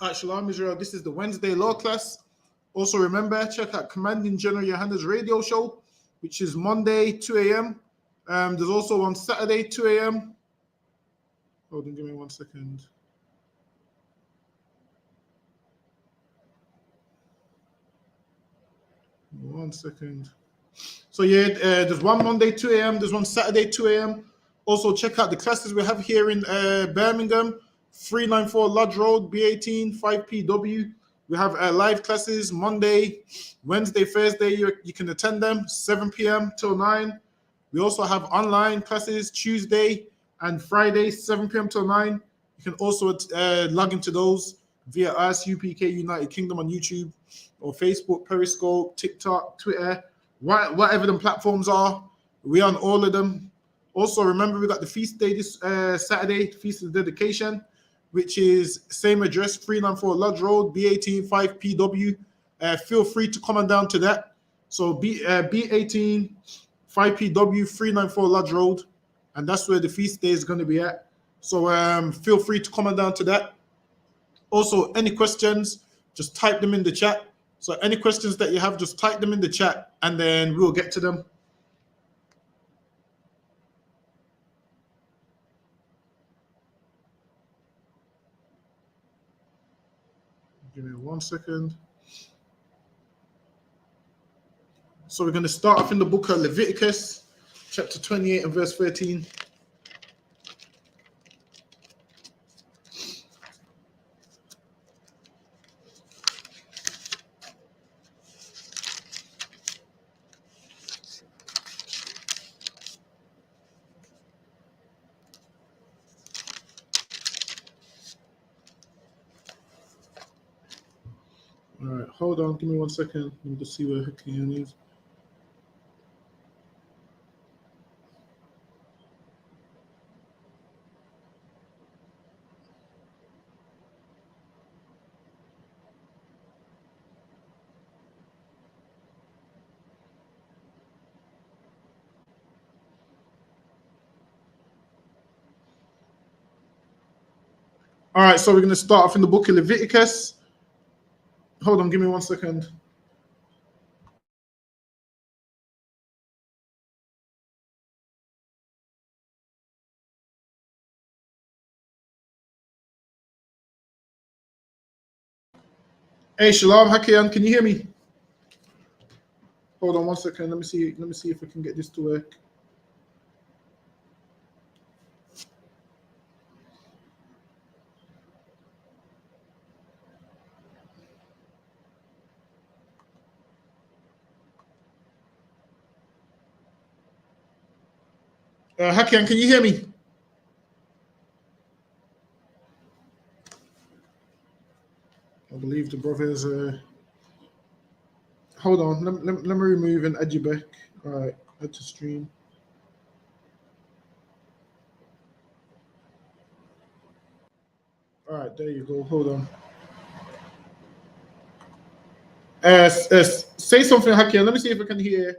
Shalom Israel. This is the Wednesday law class. Also remember, check out Commanding General Yohanna's radio show, which is Monday, 2 a.m. There's also on Saturday, 2 a.m. Hold on, give me 1 second. One second. So yeah, there's one Monday, 2 a.m. There's one Saturday, 2 a.m. Also check out the classes we have here in Birmingham, 394 Lodge Road, B18, 5PW. We have live classes Monday, Wednesday, Thursday. You can attend them 7 p.m. till 9. We also have online classes Tuesday and Friday, 7 p.m. till 9. You can also log into those via ISUPK United Kingdom on YouTube or Facebook, Periscope, TikTok, Twitter, whatever the platforms are. We're on all of them. Also, remember, we got the feast day this Saturday, Feast of Dedication, which is same address, 394 Lodge Road, B18, 5PW. Feel free to come on down to that. So B18, 5PW, 394 Lodge Road, and that's where the feast day is going to be at. So feel free to come on down to that. Also, any questions, just type them in the chat. So any questions that you have, just type them in the chat, and then we'll get to them. Give me 1 second. So we're going to start off in the book of Leviticus, chapter 28 and verse 13. All right, hold on. Give me 1 second. Let me just see where Hakeem is. All right, so we're going to start off in the book of Leviticus. Hold on, give me 1 second. Hey, Shalom, Hakeem, can you hear me? Hold on 1 second. Let me see if I can get this to work. Hakian, can you hear me? I believe the brothers. Hold on, let me remove and add you back. All right, add to stream. All right, there you go. Hold on. Say something, Hakian. Let me see if I can hear.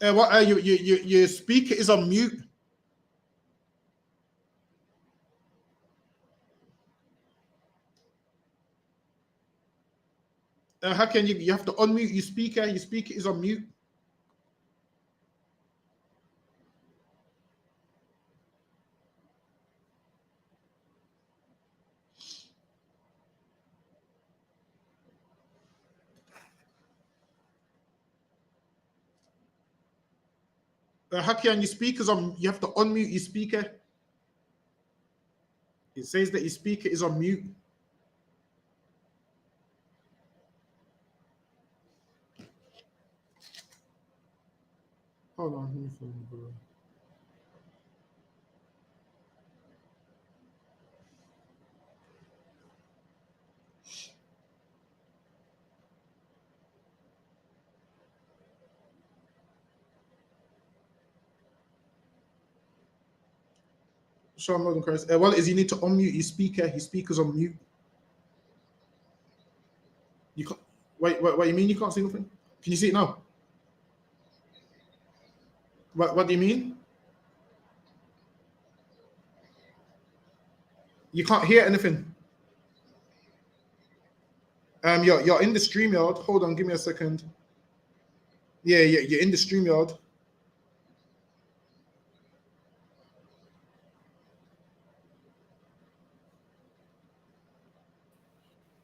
What? Your speaker is on mute. How can you have to unmute your speaker? Your speaker is on mute. How can your speakers on? You have to unmute your speaker. It says that your speaker is on mute. Hold on, let me find the bro. Shalom, Lord Christ. Well, is you need to unmute your speaker. His speaker's on mute. You can't. Wait, what you mean? You can't see nothing? Can you see it now? What do you mean? You can't hear anything. You're in the stream yard. Hold on, give me a second. Yeah, you're in the stream yard.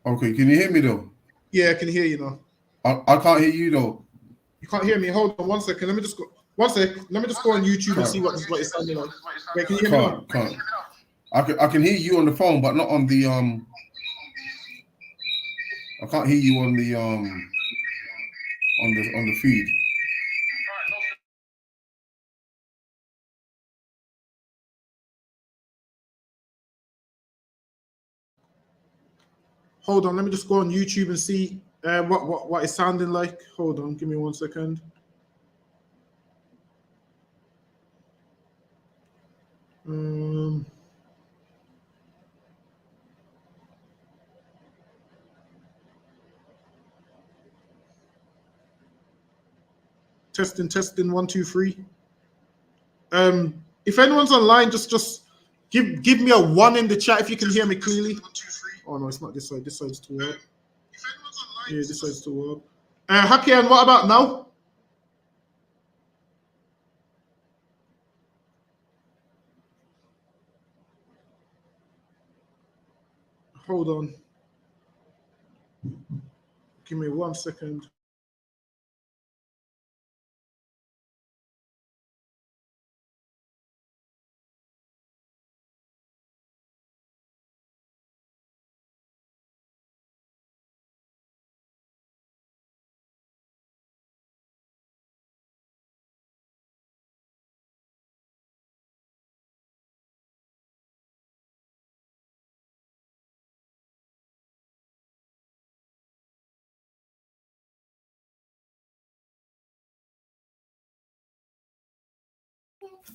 Okay, can you hear me though? Yeah, I can hear you now. I can't hear you though. You can't hear me. Hold on 1 second. Let me just go. 1 sec. Let me just go on YouTube and see what it's sounding like. Wait, can you hear me now? Can't. I can hear you on the phone, but not on the I can't hear you on the feed. Hold on. Let me just go on YouTube and see what it's sounding like. Hold on. Give me 1 second. Testing 1 2 3. If anyone's online, just give me a 1 in the chat if you can hear me clearly. Oh no, it's not this side. This side's too loud. Yeah, this side's too loud. Hakian, what about now? Hold on. Give me 1 second.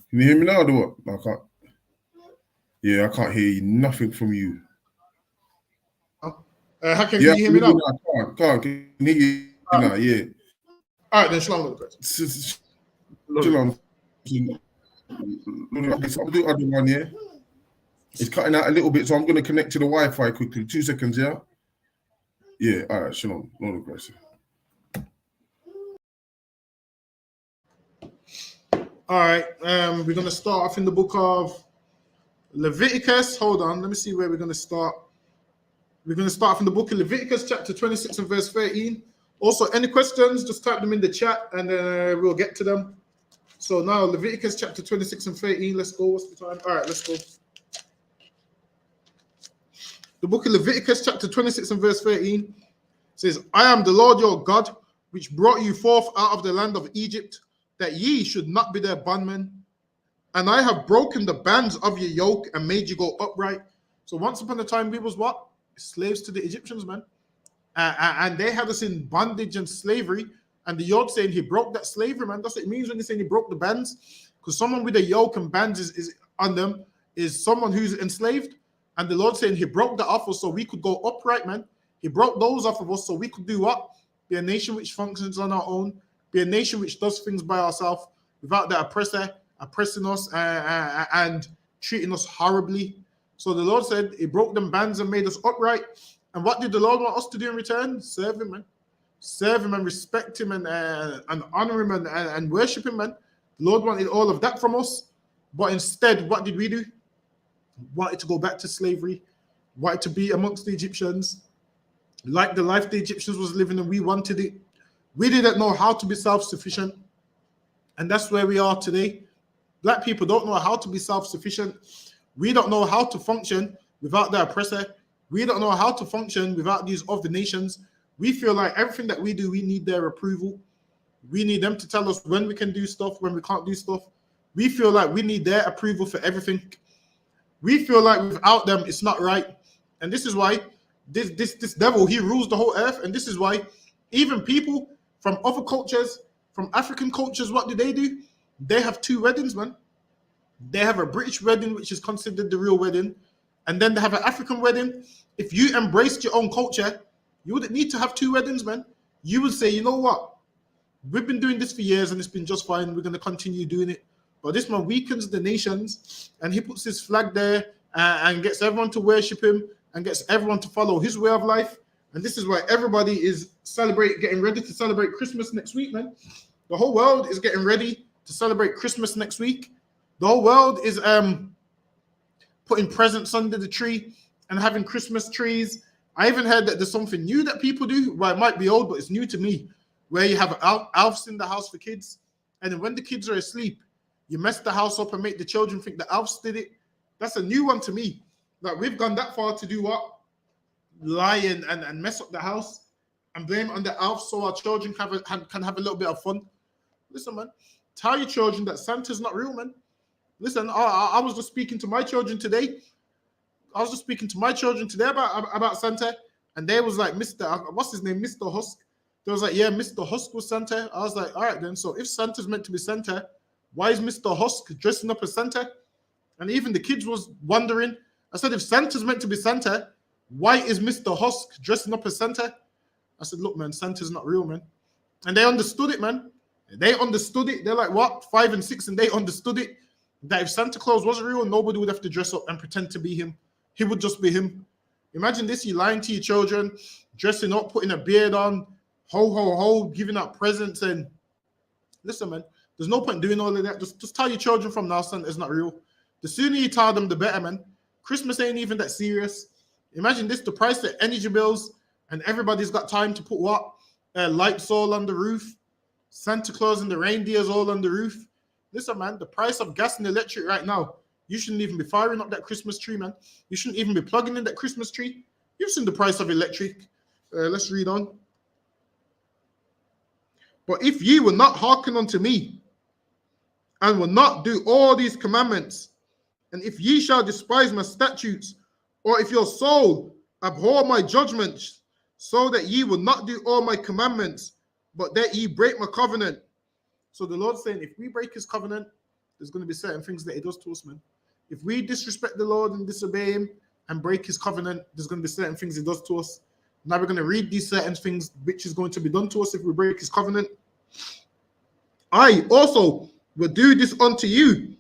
Can you hear me now or what? I can't. Yeah, I can't hear nothing from you. Hakian, can you hear me now? Can't. Can hear you now, yeah. All right, then shalom. Shalom. I'll do other one, yeah. It's cutting out a little bit, so I'm going to connect to the Wi-Fi quickly. 2 seconds, yeah? Yeah, all right, shalom. No question. All right, we're going to start off in the book of Leviticus. Hold on, let me see where we're going to start. We're going to start from the book of Leviticus, chapter 26 and verse 13. Also, any questions, just type them in the chat and we'll get to them. So now, Leviticus chapter 26 and 13. Let's go. What's the time? All right, let's go. The book of Leviticus chapter 26 and verse 13 says, I am the Lord your God, which brought you forth out of the land of Egypt, that ye should not be their bondmen. And I have broken the bands of your yoke and made you go upright. So once upon a time, we was what? Slaves to the Egyptians, man. And they had us in bondage and slavery. And the Lord saying he broke that slavery, man. That's what it means when he's saying he broke the bands. Because someone with a yoke and bands is on them is someone who's enslaved. And the Lord saying he broke that off us so we could go upright, man. He broke those off of us so we could do what? Be a nation which functions on our own. Be a nation which does things by ourselves without the oppressor oppressing us and treating us horribly. So the Lord said he broke them bands and made us upright. And what did the Lord want us to do in return? Serve him, man. Serve him and respect him and honor him and worship him, man. The Lord wanted all of that from us. But instead, what did we do? Wanted to go back to slavery. Wanted to be amongst the Egyptians. Like the life the Egyptians was living and we wanted it. We didn't know how to be self-sufficient. And that's where we are today. Black people don't know how to be self-sufficient. We don't know how to function without the oppressor. We don't know how to function without these other nations. We feel like everything that we do, we need their approval. We need them to tell us when we can do stuff, when we can't do stuff. We feel like we need their approval for everything. We feel like without them, it's not right. And this is why this devil, he rules the whole earth. And this is why even people from other cultures, from African cultures, what do? They have 2 weddings, man. They have a British wedding, which is considered the real wedding. And then they have an African wedding. If you embraced your own culture, you wouldn't need to have 2 weddings, man. You would say, you know what? We've been doing this for years and it's been just fine. We're going to continue doing it. But this man weakens the nations and he puts his flag there. and gets everyone to worship him and gets everyone to follow his way of life. And this is why everybody is getting ready to celebrate Christmas next week, man. The whole world is getting ready to celebrate Christmas next week. The whole world is putting presents under the tree and having Christmas trees. I even heard that there's something new that people do. Well, it might be old, but it's new to me, where you have elves in the house for kids. And then when the kids are asleep, you mess the house up and make the children think the elves did it. That's a new one to me. Like, we've gone that far to do what? Lie and mess up the house and blame on the elves so our children can have a little bit of fun. Listen, man, tell your children that Santa's not real, man. Listen, I was just speaking to my children today. About Santa, and they was like, what's his name, Mr. Husk. They was like, yeah, Mr. Husk was Santa. I was like, all right then. So if Santa's meant to be Santa, why is Mr. Husk dressing up as Santa? And even the kids was wondering. I said, if Santa's meant to be Santa, why is Mr. Husk dressing up as Santa? I said, look, man, Santa's not real, man. And they understood it, man. They understood it. They're like, what, 5 and 6, and they understood it. That if Santa Claus was real, nobody would have to dress up and pretend to be him. He would just be him. Imagine this, you lying to your children, dressing up, putting a beard on, ho, ho, ho, giving out presents. And listen, man, there's no point doing all of that. Just tell your children from now, Santa's not real. The sooner you tell them, the better, man. Christmas ain't even that serious. Imagine this, the price of energy bills, and everybody's got time to put what? Lights all on the roof. Santa Claus and the reindeers all on the roof. Listen, man, the price of gas and electric right now, you shouldn't even be firing up that Christmas tree, man. You shouldn't even be plugging in that Christmas tree. You've seen the price of electric. Let's read on. But if ye will not hearken unto me, and will not do all these commandments, and if ye shall despise my statutes, or if your soul abhor my judgments, so that ye will not do all my commandments, but that ye break my covenant. So the Lord's saying, if we break his covenant, there's going to be certain things that he does to us, man. If we disrespect the Lord and disobey him and break his covenant, there's going to be certain things he does to us. Now we're going to read these certain things which is going to be done to us if we break his covenant. I also will do this unto you.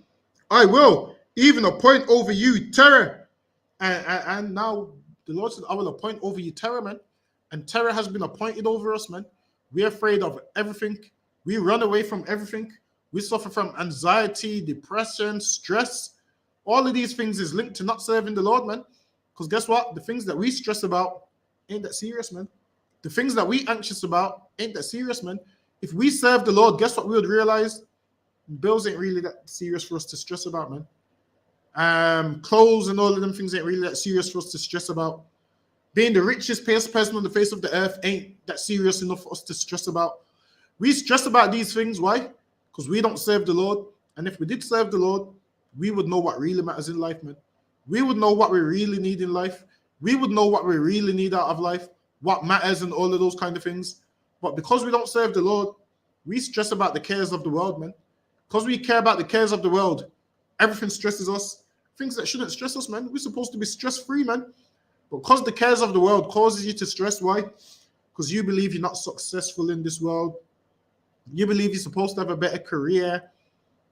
I will even appoint over you terror. And now the Lord said, I will appoint over you terror, man. And terror has been appointed over us, man. We're afraid of everything. We run away from everything. We suffer from anxiety, depression, stress. All of these things is linked to not serving the Lord, man. Because guess what? The things that we stress about ain't that serious, man. The things that we anxious about ain't that serious, man. If we serve the Lord, guess what we would realize? Bills ain't really that serious for us to stress about, man. Clothes and all of them things ain't really that serious for us to stress about. Being the richest person on the face of the earth ain't that serious enough for us to stress about. We stress about these things. Why? Because we don't serve the Lord. And if we did serve the Lord, we would know what really matters in life, man. We would know what we really need in life. We would know what we really need out of life, what matters and all of those kind of things. But because we don't serve the Lord, we stress about the cares of the world, man. Because we care about the cares of the world, everything stresses us. Things that shouldn't stress us, man. We're supposed to be stress-free, man. But because the cares of the world causes you to stress, why? Because you believe you're not successful in this world. You believe you're supposed to have a better career.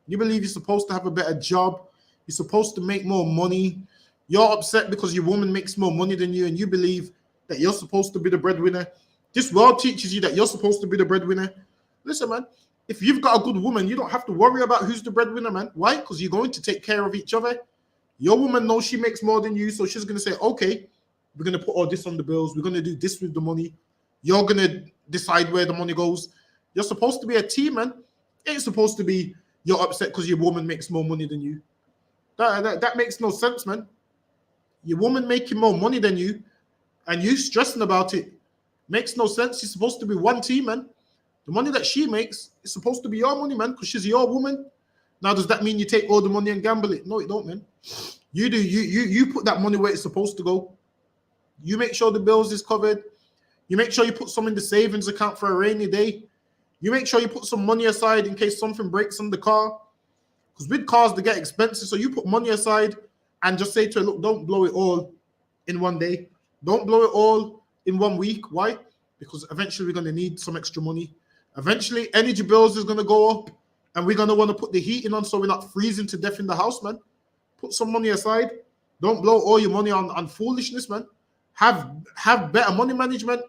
You believe you're supposed to have a better job. You're supposed to make more money. You're upset because your woman makes more money than you, and you believe that you're supposed to be the breadwinner. This world teaches you that you're supposed to be the breadwinner. Listen, man, if you've got a good woman, you don't have to worry about who's the breadwinner, man. Why? Because you're going to take care of each other. Your woman knows she makes more than you, so she's going to say, okay, we're going to put all this on the bills. We're going to do this with the money. You're going to decide where the money goes. You're supposed to be a team, man. It ain't supposed to be you're upset because your woman makes more money than you. That makes no sense, man. Your woman making more money than you and you stressing about it makes no sense. You're supposed to be one team, man. The money that she makes is supposed to be your money, man, because she's your woman. Now, does that mean you take all the money and gamble it? No, it don't, man. You do. You put that money where it's supposed to go. You make sure the bills is covered. You make sure you put some in the savings account for a rainy day. You make sure you put some money aside in case something breaks on the car. Because with cars, they get expensive. So you put money aside and just say to her, look, don't blow it all in one day. Don't blow it all in 1 week. Why? Because eventually we're going to need some extra money. Eventually, energy bills is going to go up. And we're going to want to put the heating on so we're not freezing to death in the house, man. Put some money aside. Don't blow all your money on foolishness, man. Have better money management.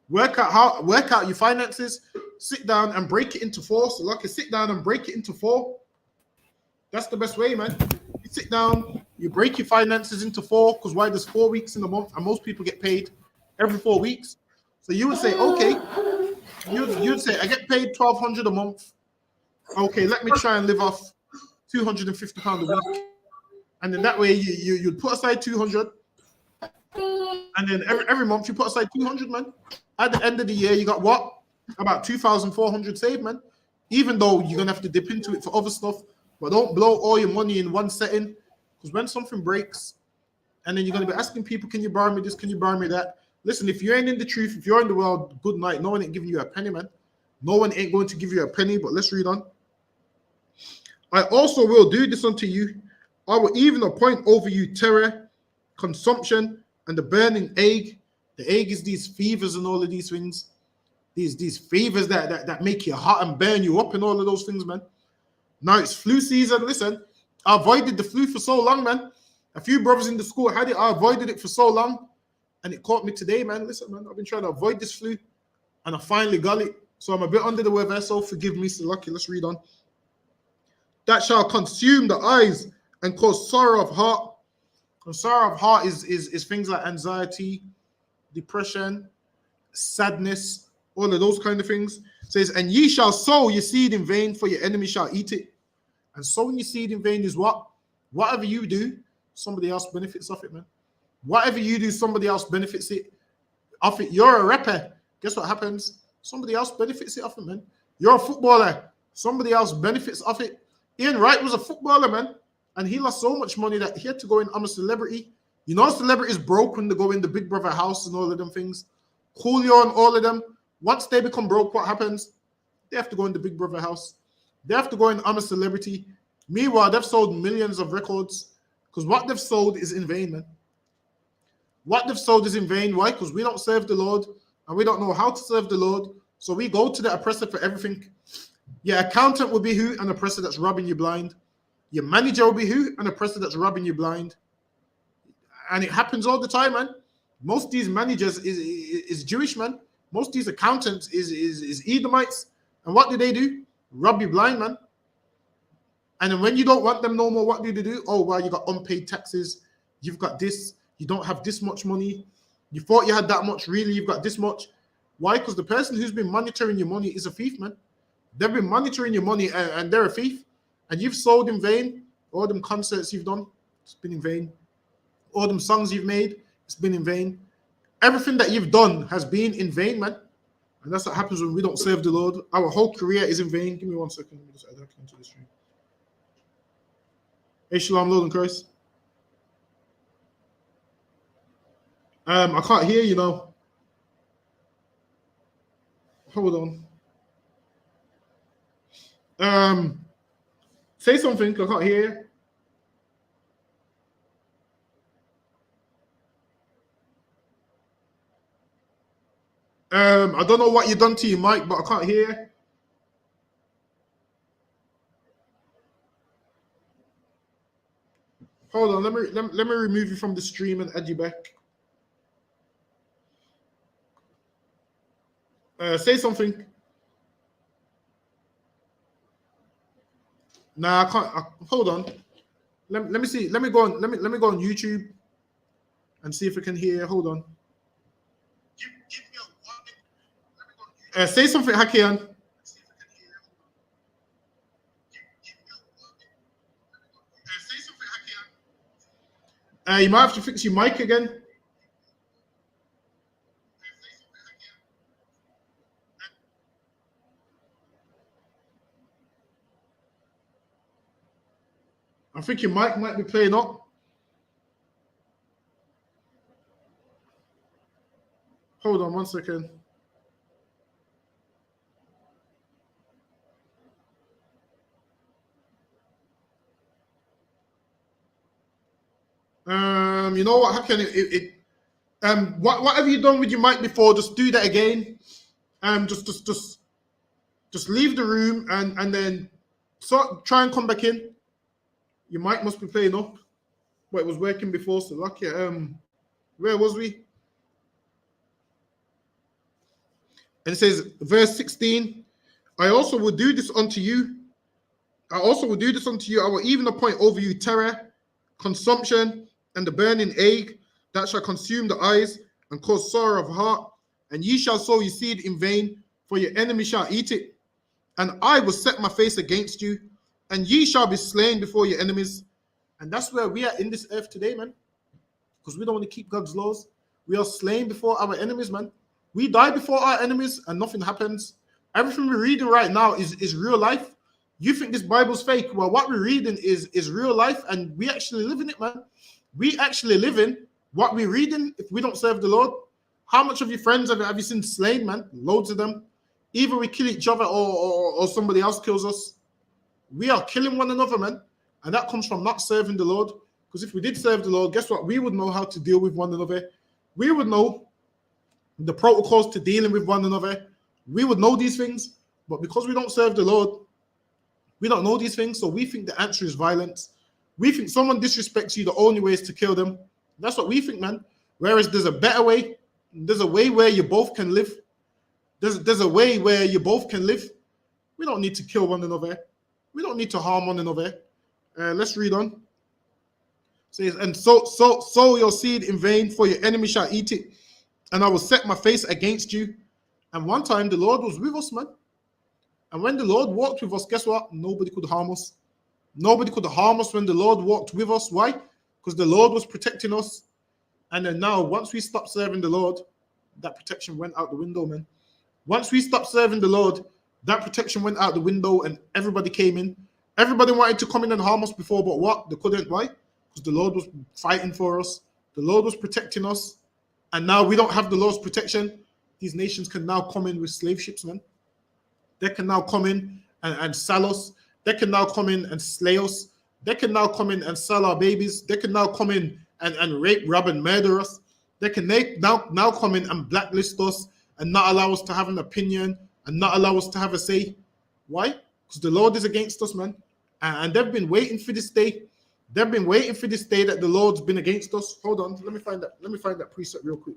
Work out your finances. Sit down and break it into four. So like, sit down and break it into four. That's the best way, man. You sit down, you break your finances into four, because why? There's 4 weeks in a month, and most people get paid every 4 weeks. So you would say, okay, you'd say, I get paid $1,200 a month. Okay, let me try and live off £250 a week, and then that way you'd put aside 200, and then every month you put aside 200, man. At the end of the year, you got what? About 2,400 saved, man. Even though you're gonna have to dip into it for other stuff, but don't blow all your money in one setting, because when something breaks, and then you're gonna be asking people, "Can you borrow me this? Can you borrow me that?" Listen, if you ain't in the truth, if you're in the world, good night. No one ain't giving you a penny, man. No one ain't going to give you a penny. But let's read on. I also will do this unto you. I will even appoint over you terror, consumption, and the burning ague. The ague is these fevers and all of these things. These fevers that make you hot and burn you up and all of those things, man. Now it's flu season. Listen, I avoided the flu for so long, man. A few brothers in the school had it. I avoided it for so long, and it caught me today, man. Listen, man, I've been trying to avoid this flu, and I finally got it. So I'm a bit under the weather, so forgive me. So lucky, let's read on. That shall consume the eyes and cause sorrow of heart. And sorrow of heart is things like anxiety, depression, sadness, all of those kind of things. It says, and ye shall sow your seed in vain, for your enemy shall eat it. And sowing your seed in vain is what? Whatever you do, somebody else benefits off it, man. Whatever you do, somebody else benefits off it. You're a rapper. Guess what happens? Somebody else benefits it off it, man. You're a footballer. Somebody else benefits off it. Ian Wright was a footballer, man. And he lost so much money that he had to go in. I'm a celebrity. You know, celebrities broke when they go in the Big Brother house and all of them things. Julio and all of them. Once they become broke, what happens? They have to go in the Big Brother house. They have to go in. I'm a celebrity. Meanwhile, they've sold millions of records, because what they've sold is in vain, man. What they've sold is in vain. Why? Because we don't serve the Lord, and we don't know how to serve the Lord. So we go to the oppressor for everything. Your accountant will be who? An oppressor that's robbing you blind. Your manager will be who? An oppressor that's robbing you blind. And it happens all the time, man. Most of these managers is Jewish, man. Most of these accountants is Edomites. And what do? Rob you blind, man. And then when you don't want them no more, what do they do? Oh, well, you got unpaid taxes. You've got this. You don't have this much money. You thought you had that much. Really, you've got this much. Why? Because the person who's been monitoring your money is a thief, man. They've been monitoring your money, and they're a thief. And you've sold in vain. All them concerts you've done, it's been in vain. All them songs you've made, it's been in vain. Everything that you've done has been in vain, man. And that's what happens when we don't serve the Lord. Our whole career is in vain. Give me 1 second. Let me just add that into the stream. Hey, Shalom, Lord and Christ. I can't hear you now. Hold on. Say something. I can't hear you. I don't know what you've done to your mic, but I can't hear. Hold on, let me remove you from the stream and add you back. Say something. Nah, I can't. Hold on. Let me see. Let me go on. Let me go on YouTube and see if I can hear. Hold on. Say something, Hakian. You might have to fix your mic again. I think your mic might be playing up. Hold on 1 second. You know what? How can what have you done with your mic before? Just do that again. Just leave the room and then try and come back in. Your mic must be playing up. but it was working before. So lucky. Where was we? And it says, verse 16, I also will do this unto you. I also will do this unto you. I will even appoint over you terror, consumption, and the burning ague that shall consume the eyes and cause sorrow of heart. And ye shall sow your seed in vain, for your enemy shall eat it. And I will set my face against you, and ye shall be slain before your enemies. And that's where we are in this earth today, man. Because we don't want to keep God's laws. We are slain before our enemies, man. We die before our enemies and nothing happens. Everything we're reading right now is real life. You think this Bible's fake? Well, what we're reading is real life, and we actually live in it, man. We actually live in what we're reading if we don't serve the Lord. How much of your friends have you seen slain, man? Loads of them. Either we kill each other or somebody else kills us. We are killing one another, man. And that comes from not serving the Lord. Because if we did serve the Lord, guess what? We would know how to deal with one another. We would know the protocols to dealing with one another. We would know these things. But because we don't serve the Lord, we don't know these things. So we think the answer is violence. We think someone disrespects you, the only way is to kill them. That's what we think, man. Whereas there's a better way. There's a way where you both can live. There's a way where you both can live. We don't need to kill one another. We don't need to harm one another. Let's read on. It says, and sow your seed in vain, for your enemy shall eat it. And I will set my face against you. And one time the Lord was with us, man. And when the Lord walked with us, guess what? Nobody could harm us. Nobody could harm us when the Lord walked with us. Why? Because the Lord was protecting us. And then now, once we stopped serving the Lord, that protection went out the window, man. Once we stopped serving the Lord, that protection went out the window and everybody came in. Everybody wanted to come in and harm us before, but what? They couldn't. Why? Because the Lord was fighting for us. The Lord was protecting us. And now we don't have the Lord's protection. These nations can now come in with slave ships, man. They can now come in and sell us. They can now come in and slay us. They can now come in and sell our babies. They can now come in and rape, rob, and murder us. They can now come in and blacklist us and not allow us to have an opinion and not allow us to have a say. Why? Because the Lord is against us, man. And they've been waiting for this day. They've been waiting for this day that the Lord's been against us. Hold on, let me find that precept real quick.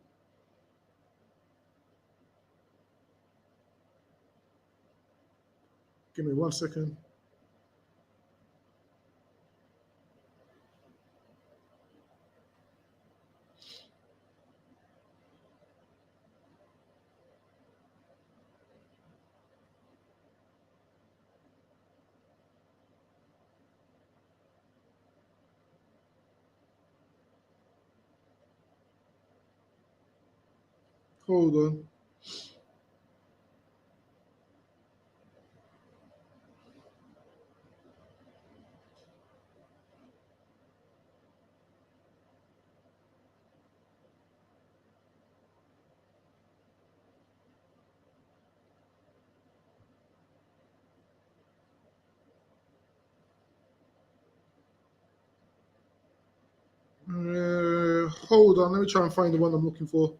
Give me 1 second. Hold on. Hold on. Let me try and find the one I'm looking for.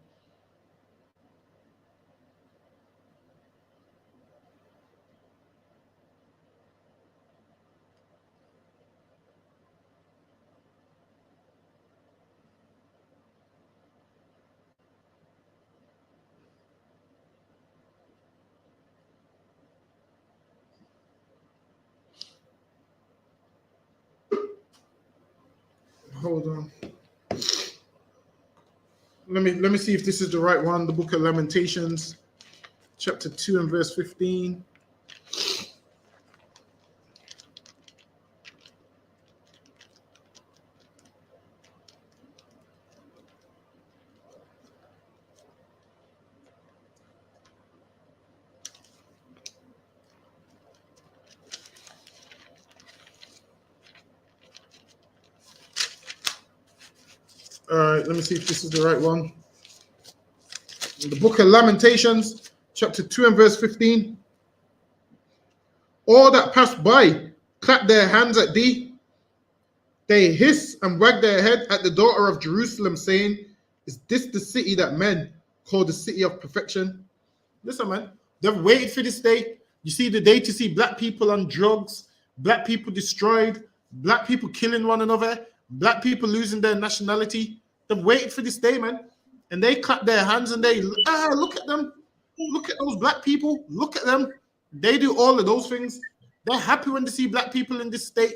Hold on. Let me see if this is the right one. The book of Lamentations, chapter 2 and verse 15. All right, let me see if this is the right one. The book of Lamentations, chapter 2 and verse 15. All that pass by clap their hands at thee. They hiss and wag their head at the daughter of Jerusalem, saying, is this the city that men call the city of perfection? Listen, man, they've waited for this day. You see the day to see black people on drugs, black people destroyed, black people killing one another, black people losing their nationality. They've waited for this day, man. And they clap their hands and they, look at them. Look at those black people. Look at them. They do all of those things. They're happy when they see black people in this state.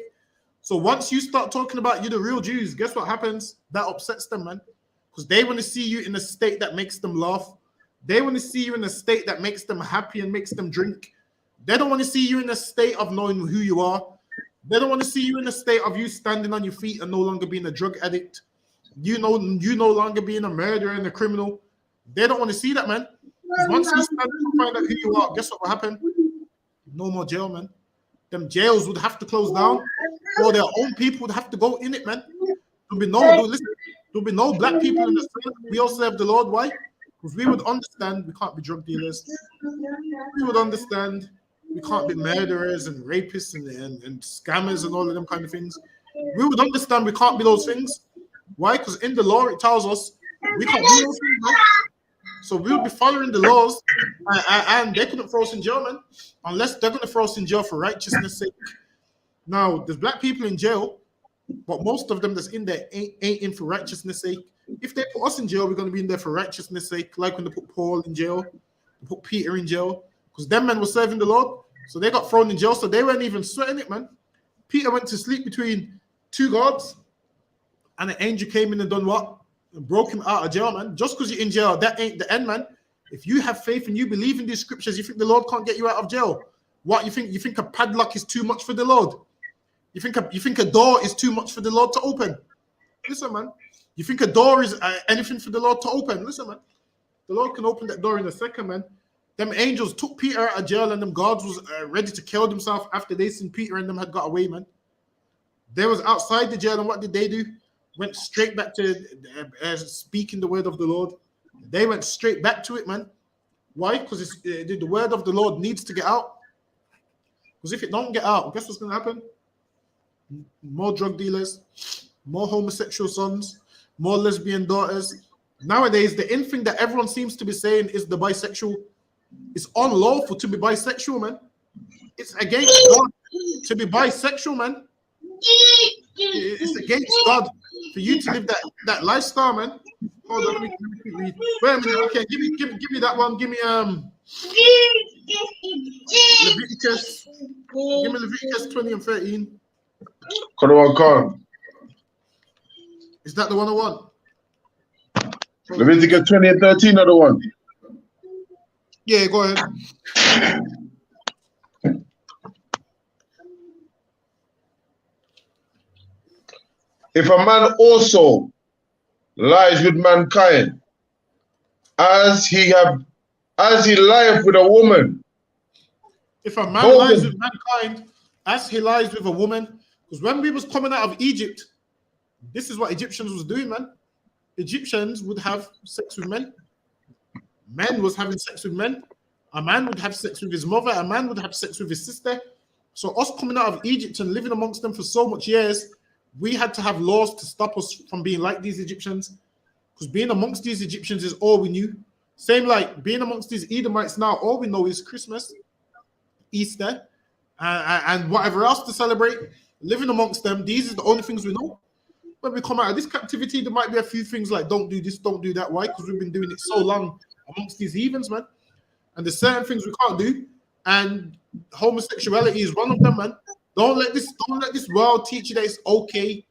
So once you start talking about you're the real Jews, guess what happens? That upsets them, man. Because they want to see you in a state that makes them laugh. They want to see you in a state that makes them happy and makes them drink. They don't want to see you in a state of knowing who you are. They don't want to see you in a state of you standing on your feet and no longer being a drug addict. You no longer being a murderer and a criminal. They don't want to see that, man. Because once you stand and find out who you are, guess what will happen? No more jail, man. Them jails would have to close down, or their own people would have to go in it, man. There'll be no black people in the street. We all serve the Lord. Why? Because we would understand we can't be drug dealers. We would understand we can't be murderers and rapists and scammers and all of them kind of things. We would understand we can't be those things. Why? Because in the law it tells us we can't do those things, man. So we'll be following the laws, and they couldn't throw us in jail, man, unless they're going to throw us in jail for righteousness' sake. Now, there's black people in jail, but most of them that's in there ain't in for righteousness' sake. If they put us in jail, we're going to be in there for righteousness' sake, like when they put Paul in jail, they put Peter in jail, because them men were serving the Lord, so they got thrown in jail, so they weren't even sweating it, man. Peter went to sleep between two guards, and an angel came in and done what? And broke him out of jail, man. Just because you're in jail, that ain't the end, man. If you have faith and you believe in these scriptures, you think the Lord can't get you out of jail. What you think? You think a padlock is too much for the Lord? You think a door is too much for the Lord to open? Listen, man. You think a door is anything for the Lord to open? Listen, man. The Lord can open that door in a second, man. Them angels took Peter out of jail, and them guards was ready to kill themselves after they seen Peter and them had got away, man. They was outside the jail, and what did they do? Went straight back to speaking the word of the Lord. They went straight back to it, man. Why? Because the word of the Lord needs to get out. Because if it don't get out, guess what's going to happen? More drug dealers, more homosexual sons, more lesbian daughters. Nowadays, the in thing that everyone seems to be saying is the bisexual. It's unlawful to be bisexual, man. It's against God to be bisexual, man. It's against God for you to live that lifestyle, man. Hold on, let me read. Wait a minute, okay, give me that one. Give me Leviticus. Give me Leviticus 20 and 13. Is that the one I want? Leviticus 20 and 13 are the one. Yeah, go ahead. If a man also lies with mankind, as he lieth with a woman. If a man lies with mankind, as he lies with a woman, because when we was coming out of Egypt, this is what Egyptians was doing, man. Egyptians would have sex with men. Men was having sex with men. A man would have sex with his mother. A man would have sex with his sister. So us coming out of Egypt and living amongst them for so much years, we had to have laws to stop us from being like these Egyptians, because being amongst these Egyptians is all we knew. Same like being amongst these Edomites now, all we know is Christmas, Easter, and whatever else to celebrate. Living amongst them, these are the only things we know. When we come out of this captivity, there might be a few things like don't do this, don't do that. Why? Because we've been doing it so long amongst these heathens, man. And there's certain things we can't do, and homosexuality is one of them, man. Don't let this world teach you that it's okay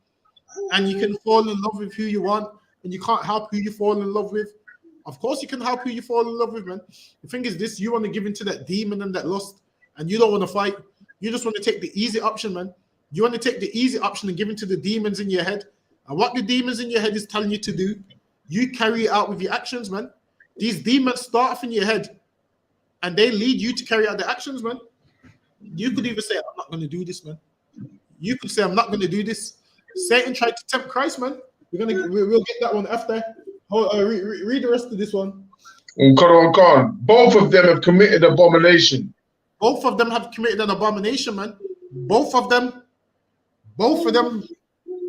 and you can fall in love with who you want and you can't help who you fall in love with. Of course you can help who you fall in love with, man. The thing is this, you want to give into that demon and that lust, and you don't want to fight. You just want to take the easy option, man. You want to take the easy option and give into the demons in your head. And what the demons in your head is telling you to do, you carry it out with your actions, man. These demons start off in your head and they lead you to carry out the actions, man. You could even say, I'm not going to do this, man. You could say, I'm not going to do this. Satan tried to tempt Christ, man. We'll get that one after. Read the rest of this one. Both of them have committed abomination. Both of them have committed an abomination, man. Both of them,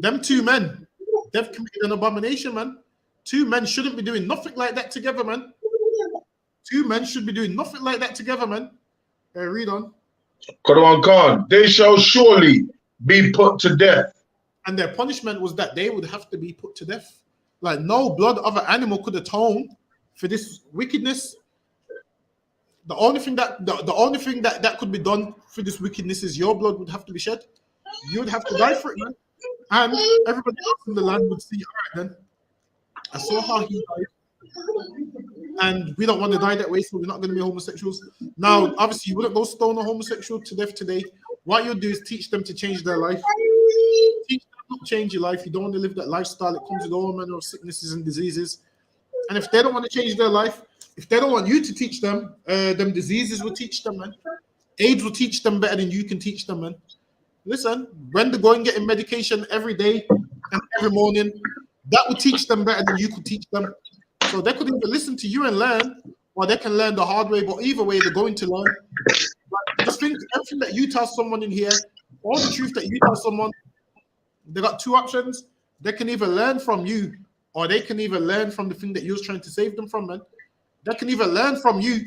them two men, they've committed an abomination, man. Two men shouldn't be doing nothing like that together, man. Two men should be doing nothing like that together, man. Read on. They shall surely be put to death. and their punishment was that they would have to be put to death. Like no blood of an animal could atone for this wickedness. The only thing that could be done for this wickedness is your blood would have to be shed. You would have to die for it, man. And everybody else in the land would see, all right, then. I saw how he died. And we don't want to die that way, so we're not going to be homosexuals. Now, obviously, you wouldn't go stone a homosexual to death today. What you'll do is teach them to change their life. Teach them to change your life. You don't want to live that lifestyle. It comes with all manner of sicknesses and diseases. And if they don't want to change their life, if they don't want you to teach them, them diseases will teach them, man. AIDS will teach them better than you can teach them, man. Listen, when they're going getting medication every day and every morning, that will teach them better than you could teach them. So they could either listen to you and learn, or they can learn the hard way. But either way, they're going to learn. But just think, everything that you tell someone in here, all the truth that you tell someone, they got two options. They can either learn from you, or they can either learn from the thing that you're trying to save them from, man. They can either learn from you,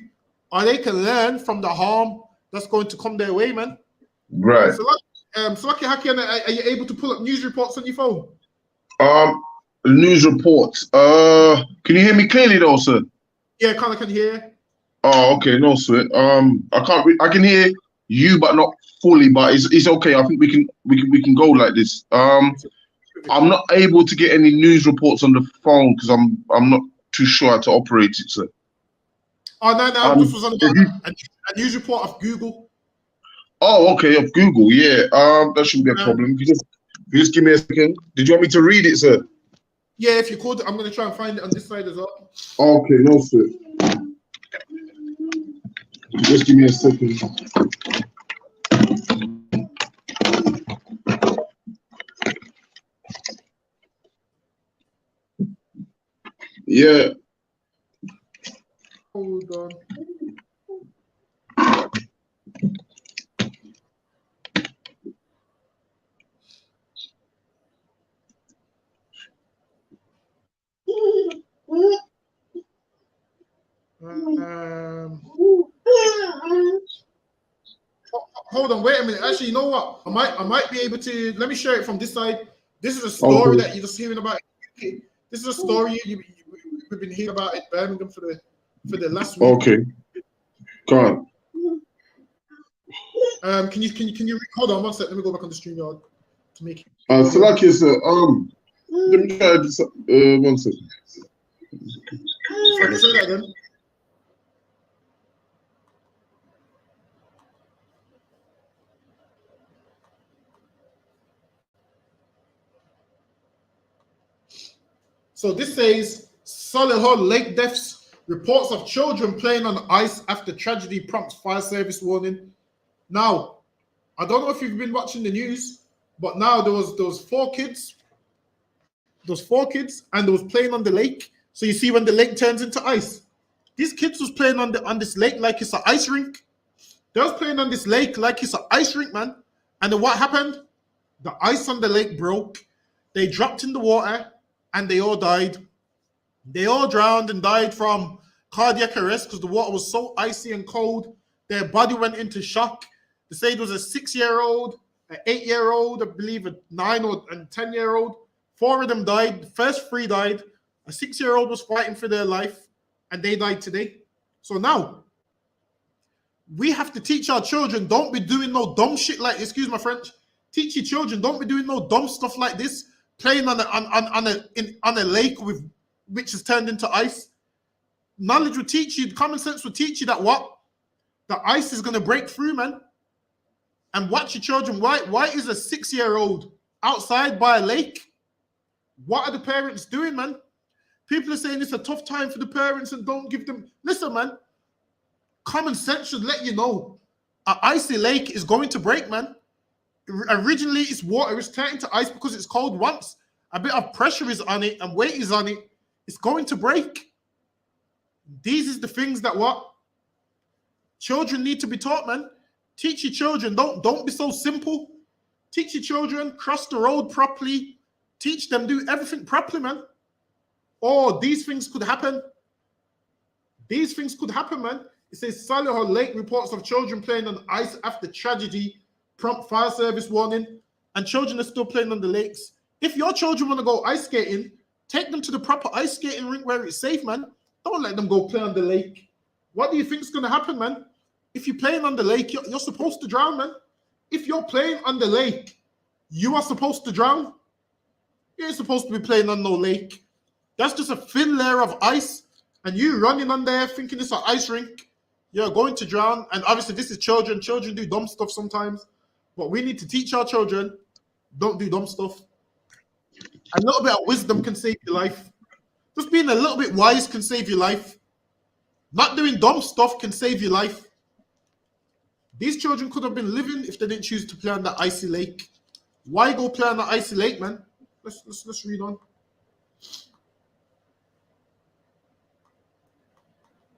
or they can learn from the harm that's going to come their way, man. Right. So Lucky Hakian, are you able to pull up news reports on your phone? News reports. Can you hear me clearly though, sir? Yeah, kind of can hear. Oh, okay, no sweat. I can't. I can hear you, but not fully. But it's okay. I think we can go like this. I'm not able to get any news reports on the phone because I'm not too sure how to operate it, sir. Oh no, this was on a news report of Google. Oh, okay, of Google, yeah. That shouldn't be a problem. If you just give me a second. Did you want me to read it, sir? Yeah, if you could, I'm gonna try and find it on this side as well. Okay, no sir. Just give me a second. Yeah. Hold on. Hold on, wait a minute. Actually, you know what? I might be able to. Let me share it from this side. This is a story that you're just hearing about. This is a story we've been hearing about in Birmingham for the last week. Okay. Go on. Can you hold on one second? Let me go back on the StreamYard to make it. So like you said, let me try this. 1 second. Say that again. So this says Solihull Lake deaths, reports of children playing on ice after tragedy prompts fire service warning. Now, I don't know if you've been watching the news, but now there was four kids. Those 4 kids, and they was playing on the lake. So you see when the lake turns into ice. These kids was playing on this lake like it's an ice rink. They was playing on this lake like it's an ice rink, man. And then what happened? The ice on the lake broke. They dropped in the water, and they all died. They all drowned and died from cardiac arrest because the water was so icy and cold. Their body went into shock. They say it was a 6-year-old, an 8-year-old, I believe a 9 or 10-year-old. 4 of them died. The first 3 died. A 6-year-old was fighting for their life, and they died today. So now, we have to teach our children, don't be doing no dumb shit like, excuse my French, teach your children, don't be doing no dumb stuff like this, playing on a lake which is turned into ice. Knowledge will teach you, common sense will teach you that what? The ice is going to break through, man. And watch your children. Why is a 6-year-old outside by a lake? What are the parents doing, man? People are saying it's a tough time for the parents and don't give them... Listen, man. Common sense should let you know an icy lake is going to break, man. Originally, it's water. It's turning to ice because it's cold. Once a bit of pressure is on it and weight is on it, it's going to break. These is the things that what? Children need to be taught, man. Teach your children. Don't be so simple. Teach your children. Cross the road properly. Teach them. Do everything properly, man. Oh, these things could happen. These things could happen, man. It says Solihull Lake reports of children playing on ice after tragedy prompt fire service warning. and children are still playing on the lakes. If your children want to go ice skating, take them to the proper ice skating rink where it's safe, man. Don't let them go play on the lake. What do you think is going to happen, man? If you're playing on the lake, you're supposed to drown, man. If you're playing on the lake, you are supposed to drown. You ain't supposed to be playing on no lake. That's just a thin layer of ice, and you running on there thinking it's an ice rink. You're going to drown. And obviously, this is children. Children do dumb stuff sometimes. But we need to teach our children, don't do dumb stuff. A little bit of wisdom can save your life. Just being a little bit wise can save your life. Not doing dumb stuff can save your life. These children could have been living if they didn't choose to play on that icy lake. Why go play on that icy lake, man? Let's read on.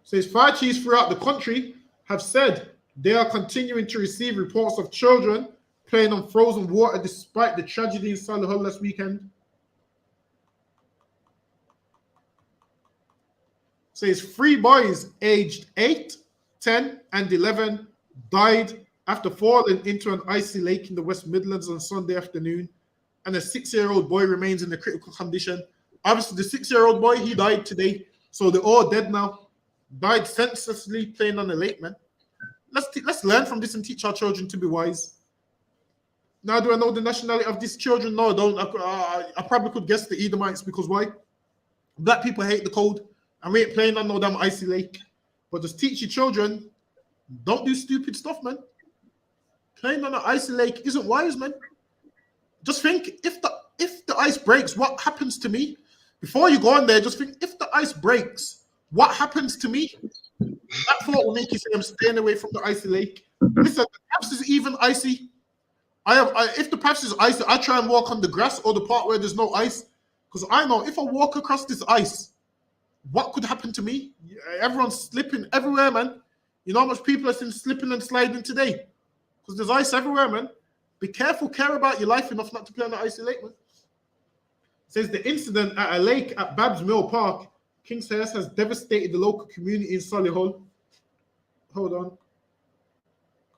Says fire chiefs throughout the country have said they are continuing to receive reports of children playing on frozen water despite the tragedy in Solihull last weekend. Says 3 boys aged 8, 10, and 11 died after falling into an icy lake in the West Midlands on Sunday afternoon, and a 6-year-old boy remains in a critical condition. Obviously, the 6-year-old boy, he died today, so they're all dead now. Died senselessly playing on the lake, man. Let's learn from this and teach our children to be wise. Now, do I know the nationality of these children? No, I don't. I probably could guess the Edomites, because why? Black people hate the cold, and we ain't playing on no damn icy lake. But just teach your children, don't do stupid stuff, man. Playing on an icy lake isn't wise, man. Just think, if the ice breaks, what happens to me? Before you go on there, just think, if the ice breaks, what happens to me? That thought will make you say, I'm staying away from the icy lake. Listen, the paths is even icy. If the paths is icy, I try and walk on the grass or the part where there's no ice, because I know if I walk across this ice, what could happen to me? Everyone's slipping everywhere, man. You know how much people are seen slipping and sliding today? Because there's ice everywhere, man. Be careful, care about your life enough not to play on the icy lake, man. It says the incident at a lake at Babs Mill Park, Kingshurst, has devastated the local community in Solihull. Hold on.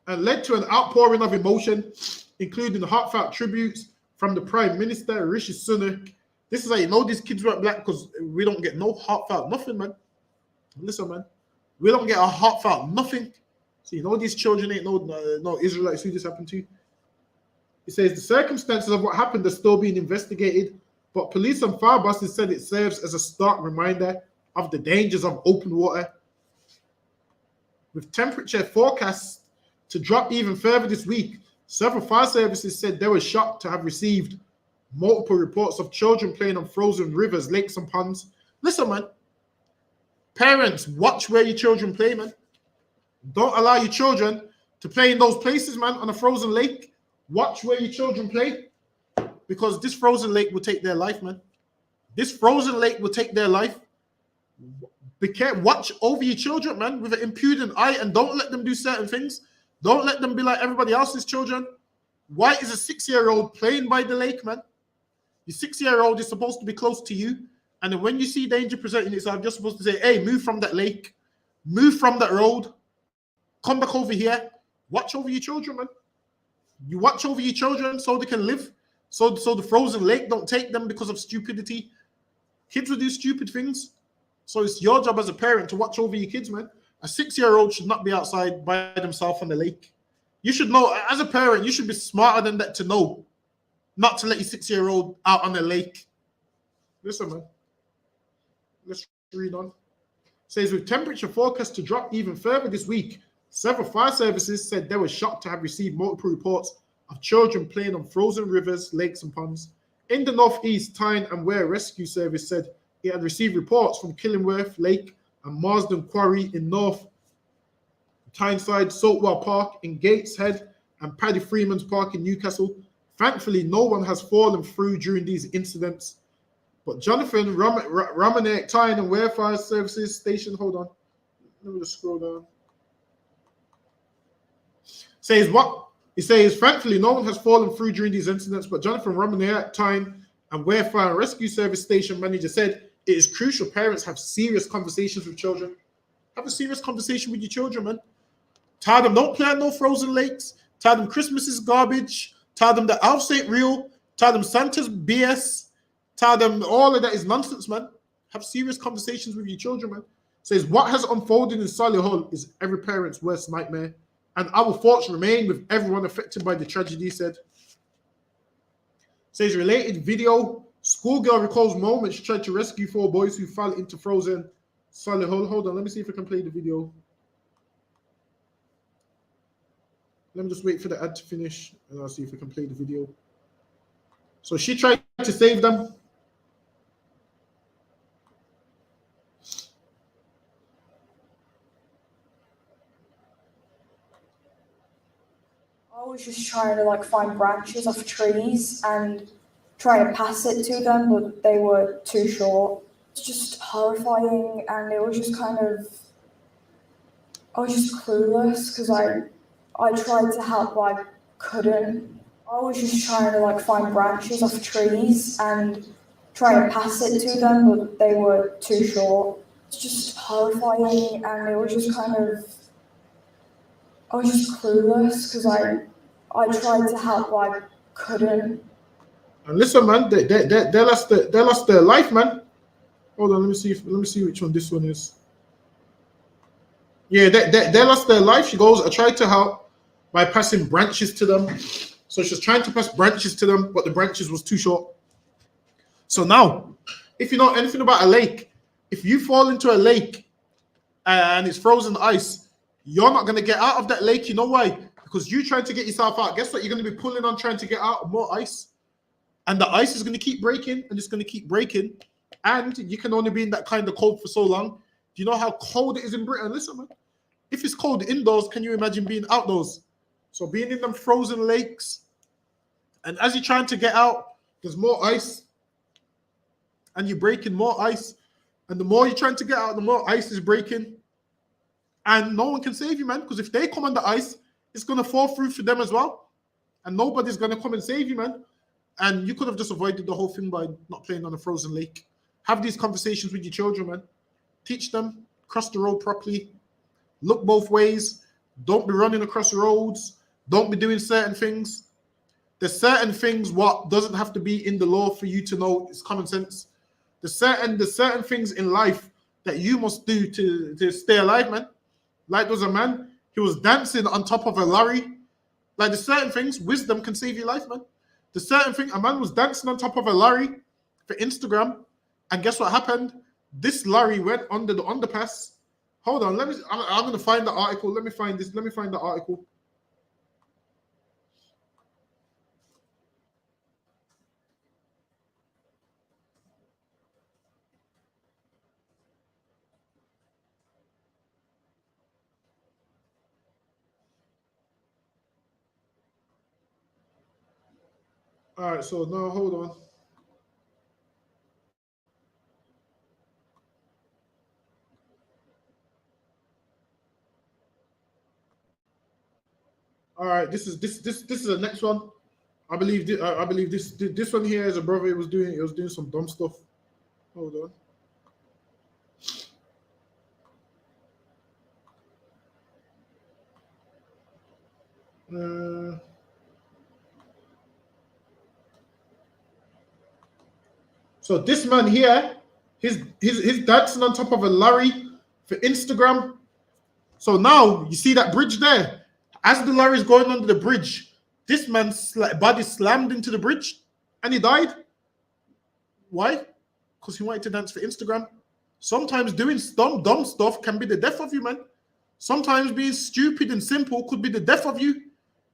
And led to an outpouring of emotion, including heartfelt tributes from the Prime Minister, Rishi Sunak. This is how you know these kids weren't black, because we don't get no heartfelt nothing, man. Listen, man. We don't get a heartfelt nothing. So you know these children ain't no Israelites who this happened to. It says the circumstances of what happened are still being investigated, but police and fire bosses said it serves as a stark reminder of the dangers of open water. With temperature forecasts to drop even further this week, several fire services said they were shocked to have received multiple reports of children playing on frozen rivers, lakes, and ponds. Listen, man. Parents, watch where your children play, man. Don't allow your children to play in those places, man, on a frozen lake. Watch where your children play, because this frozen lake will take their life, man. This frozen lake will take their life. Be careful. Watch over your children, man, with an impudent eye, and don't let them do certain things. Don't let them be like everybody else's children. Why is a 6-year-old playing by the lake, man? Your 6-year-old is supposed to be close to you, and then when you see danger presenting itself, you're supposed to say, hey, move from that lake. Move from that road. Come back over here. Watch over your children, man. You watch over your children so they can live. So the frozen lake don't take them because of stupidity. Kids will do stupid things. So it's your job as a parent to watch over your kids, man. A 6-year-old should not be outside by themselves on the lake. You should know, as a parent, you should be smarter than that to know not to let your 6-year-old out on the lake. Listen, man. Let's read on. It says, with temperature forecast to drop even further this week, several fire services said they were shocked to have received multiple reports of children playing on frozen rivers, lakes, and ponds. In the northeast, Tyne and Wear Rescue Service said it had received reports from Killingworth Lake and Marsden Quarry in North Tyneside, Saltwell Park in Gateshead, and Paddy Freeman's Park in Newcastle. Thankfully, no one has fallen through during these incidents. But Jonathan Ramanek Tyne and Wear Fire Services Station, hold on, let me just scroll down. Says what? He says, thankfully, no one has fallen through during these incidents, but Jonathan Ramanek Tyne and Wear Fire and Rescue Service Station manager said it is crucial parents have serious conversations with children. Have a serious conversation with your children, man. Tell them don't play on no frozen lakes. Tell them Christmas is garbage. Tell them the Alps ain't real. Tell them Santa's BS. Tell them all of that is nonsense, man. Have serious conversations with your children, man. Says what has unfolded in Solihull is every parent's worst nightmare, and our thoughts remain with everyone affected by the tragedy. Said. Says related video. Schoolgirl recalls moments she tried to rescue 4 boys who fell into frozen Solihull. Hold on, let me see if I can play the video. Let me just wait for the ad to finish, and I'll see if I can play the video. So she tried to save them. I was just trying to like find branches off trees and try to pass it to them, but they were too short. It's just horrifying, and it was just kind of, I was just clueless because I tried to help, but I couldn't. I was just trying to like find branches off trees and try to pass it to them, but they were too short. It's just horrifying, and it was just kind of, I was just clueless because I tried to help, but I couldn't. And listen, man, they lost their life, man. Hold on, let me see which one this one is. Yeah, they lost their life. She goes, I tried to help by passing branches to them. So she's trying to pass branches to them, but the branches was too short. So now, if you know anything about a lake, if you fall into a lake and it's frozen ice, you're not going to get out of that lake. You know why? Because you trying to get yourself out. Guess what? You're going to be pulling on trying to get out of more ice. And the ice is going to keep breaking, and it's going to keep breaking. And you can only be in that kind of cold for so long. Do you know how cold it is in Britain? Listen, man. If it's cold indoors, can you imagine being outdoors? So being in them frozen lakes, and as you're trying to get out, there's more ice, and you're breaking more ice. And the more you're trying to get out, the more ice is breaking. And no one can save you, man, because if they come on the ice, it's going to fall through for them as well. And nobody's going to come and save you, man. And you could have just avoided the whole thing by not playing on a frozen lake. Have these conversations with your children, man. Teach them, cross the road properly. Look both ways. Don't be running across roads. Don't be doing certain things. There's certain things what doesn't have to be in the law for you to know. It's common sense. There's certain things in life that you must do to stay alive, man. Like there was a man, he was dancing on top of a lorry. Like there's certain things, wisdom can save your life, man. The certain thing, a man was dancing on top of a lorry for Instagram, and guess what happened? This lorry went under the underpass. Hold on, I'm gonna find the article. Let me find the article. All right, so now hold on. All right, this is the next one. I believe this one here is a brother. He was doing some dumb stuff. Hold on. So this man here, he's dancing on top of a lorry for Instagram. So now you see that bridge there. As the lorry is going under the bridge, this man's body slammed into the bridge, and he died. Why? Because he wanted to dance for Instagram. Sometimes doing dumb stuff can be the death of you, man. Sometimes being stupid and simple could be the death of you.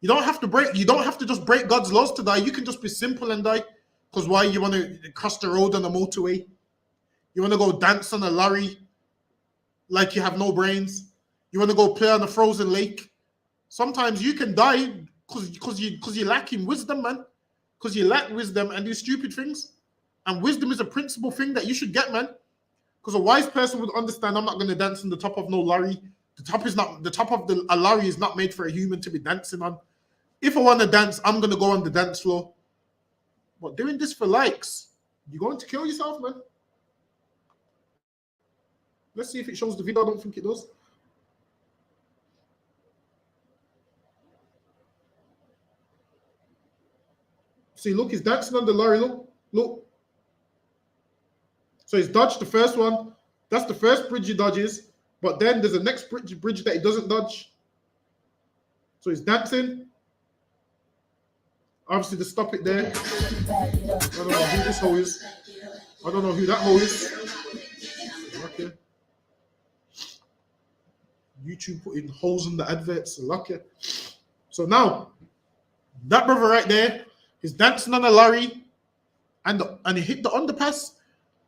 You don't have to just break God's laws to die. You can just be simple and die. Because why? You want to cross the road on a motorway. You want to go dance on a lorry like you have no brains. You want to go play on a frozen lake. Sometimes you can die because you lack in wisdom, man. Because you lack wisdom and do stupid things. And wisdom is a principal thing that you should get, man. Because a wise person would understand I'm not going to dance on the top of no lorry. The top of a lorry is not made for a human to be dancing on. If I want to dance, I'm going to go on the dance floor. But doing this for likes, you're going to kill yourself, man. Let's see if it shows the video. I don't think it does. See, look, he's dancing on the lorry. Look. So he's dodged the first one. That's the first bridge he dodges. But then there's a next bridge that he doesn't dodge. So he's dancing. Obviously, to stop it there. I don't know who this hoe is. I don't know who that hoe is. Okay. YouTube putting holes in the adverts. Lucky. So now, that brother right there is dancing on a lorry, and he hit the underpass,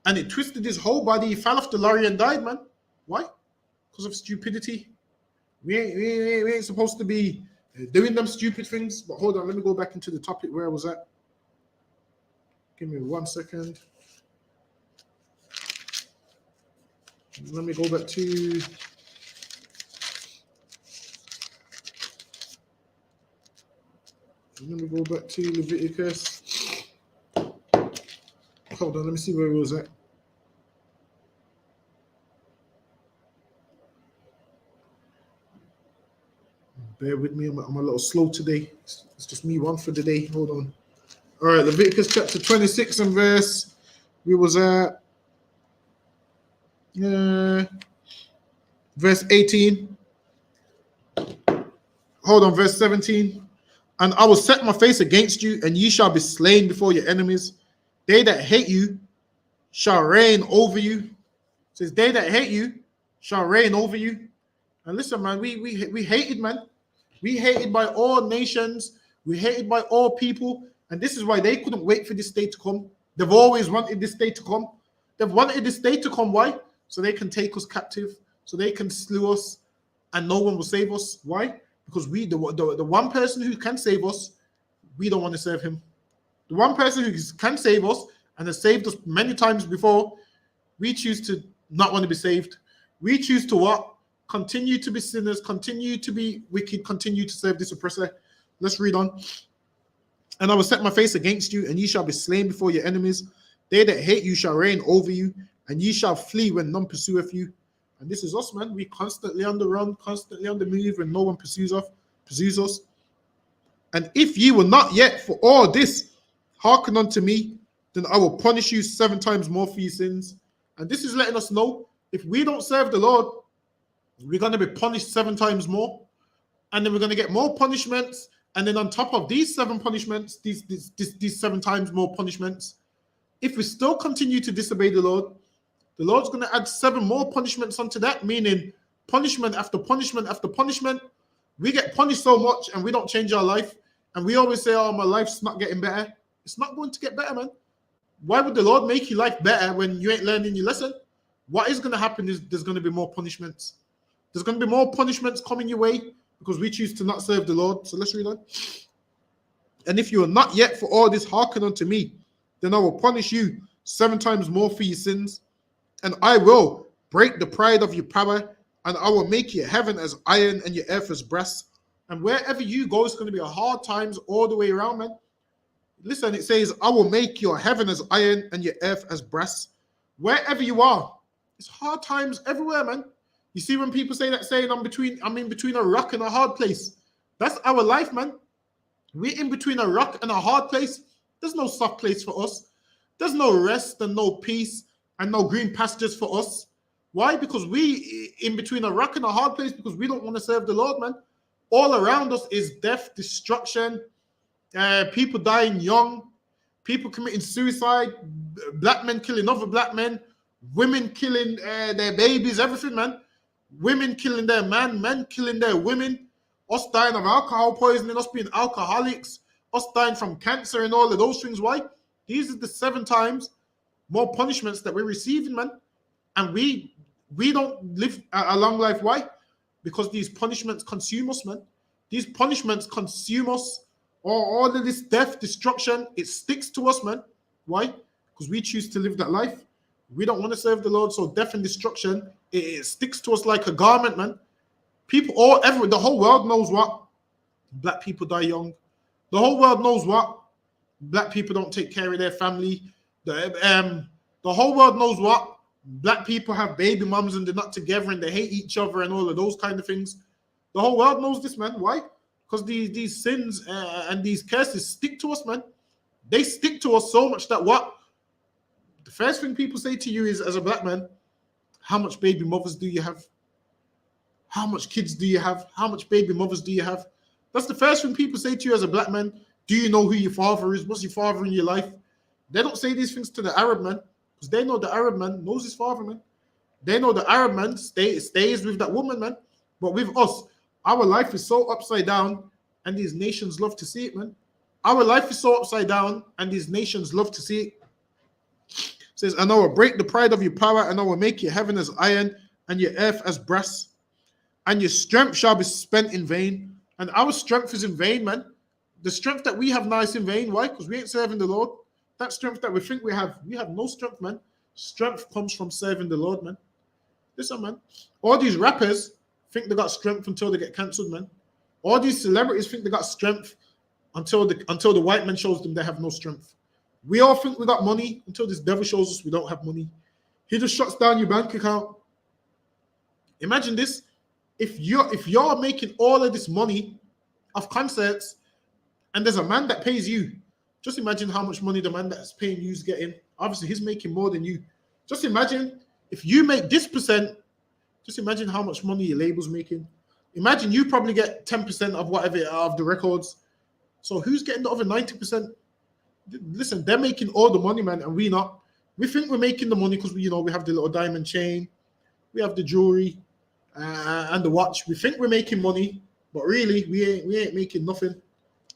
and it twisted his whole body. He fell off the lorry and died, man. Why? Because of stupidity. We ain't supposed to be doing them stupid things. But hold on, let me go back into the topic where I was at. Give me 1 second. Let me go back to... Let me go back to Leviticus. Hold on, let me see where it was at. Bear with me, I'm a little slow today. It's just me one for the day. Hold on. All right, Leviticus chapter 26 and verse. We was at verse 18. Hold on, verse 17. And I will set my face against you, and ye shall be slain before your enemies. They that hate you shall reign over you. It says, they that hate you shall reign over you. And listen, man, we hated, man. We hated by all nations. We hated by all people. And this is why they couldn't wait for this day to come. They've always wanted this day to come. They've wanted this day to come. Why? So they can take us captive. So they can slew us. And no one will save us. Why? Because we, the one person who can save us, we don't want to serve him. The one person who can save us and has saved us many times before, we choose to not want to be saved. We choose to what? Continue to be sinners, continue to be wicked, continue to serve this oppressor. Let's read on. And I will set my face against you, and ye shall be slain before your enemies. They that hate you shall reign over you, and ye shall flee when none pursueth you. And this is us, man. We constantly on the run, constantly on the move, and no one pursues us. And if ye will not yet for all this hearken unto me, then I will punish you 7 times more for your sins. And this is letting us know, if we don't serve the Lord, we're going to be punished 7 times more. And then we're going to get more punishments. And then on top of these 7 punishments, these 7 times more punishments, if we still continue to disobey the Lord's going to add 7 more punishments onto that, meaning punishment after punishment after punishment. We get punished so much and we don't change our life. And we always say, oh, my life's not getting better. It's not going to get better, man. Why would the Lord make your life better when you ain't learning your lesson? What is going to happen is there's going to be more punishments. There's going to be more punishments coming your way because we choose to not serve the Lord. So let's read on. And if you are not yet for all this hearken unto me, then I will punish you 7 times more for your sins. And I will break the pride of your power, and I will make your heaven as iron and your earth as brass. And wherever you go, it's going to be a hard times all the way around, man. Listen, it says, I will make your heaven as iron and your earth as brass. Wherever you are, it's hard times everywhere, man. You see when people say that saying, I'm in between a rock and a hard place. That's our life, man. We're in between a rock and a hard place. There's no soft place for us. There's no rest and no peace and no green pastures for us. Why? Because we in between a rock and a hard place because we don't want to serve the Lord, man. All around us is death, destruction, people dying young, people committing suicide, black men killing other black men, women killing their babies, everything, man. Women killing their men killing their women, us dying of alcohol poisoning, us being alcoholics, us dying from cancer and all of those things. Why? These are the 7 times more punishments that we're receiving, man. And we don't live a long life. Why? Because these punishments consume us, man. These punishments consume us. All of this death, destruction, it sticks to us, man. Why? Because we choose to live that life. We don't want to serve the Lord, so death and destruction, it sticks to us like a garment, man. People, the whole world knows what? Black people die young. The whole world knows what? Black people don't take care of their family. The whole world knows what? Black people have baby mums and they're not together and they hate each other and all of those kind of things. The whole world knows this, man. Why? Because these sins and these curses stick to us, man. They stick to us so much that what? The first thing people say to you is, as a black man, how much baby mothers do you have? How much kids do you have? How much baby mothers do you have? That's the first thing people say to you as a black man. Do you know who your father is? What's your father in your life? They don't say these things to the Arab man because they know the Arab man knows his father, man. They know the Arab man stays with that woman, man. But with us, our life is so upside down, and these nations love to see it, man. Our life is so upside down, and these nations love to see it. It says, and I will break the pride of your power, and I will make your heaven as iron, and your earth as brass, and your strength shall be spent in vain. And our strength is in vain, man. The strength that we have now is in vain. Why? Because we ain't serving the Lord. That strength that we think we have no strength, man. Strength comes from serving the Lord, man. Listen, man. All these rappers think they got strength until they get cancelled, man. All these celebrities think they got strength until the white man shows them they have no strength. We all think we got money until this devil shows us we don't have money. He just shuts down your bank account. Imagine this. If you're making all of this money off concerts and there's a man that pays you, just imagine how much money the man that's paying you is getting. Obviously, he's making more than you. Just imagine if you make this percent, just imagine how much money your label's making. Imagine you probably get 10% of whatever of the records. So who's getting the other 90%? Listen, they're making all the money, man, and we not. We think we're making the money because we have the little diamond chain, we have the jewelry, and the watch. We think we're making money, but really we ain't making nothing.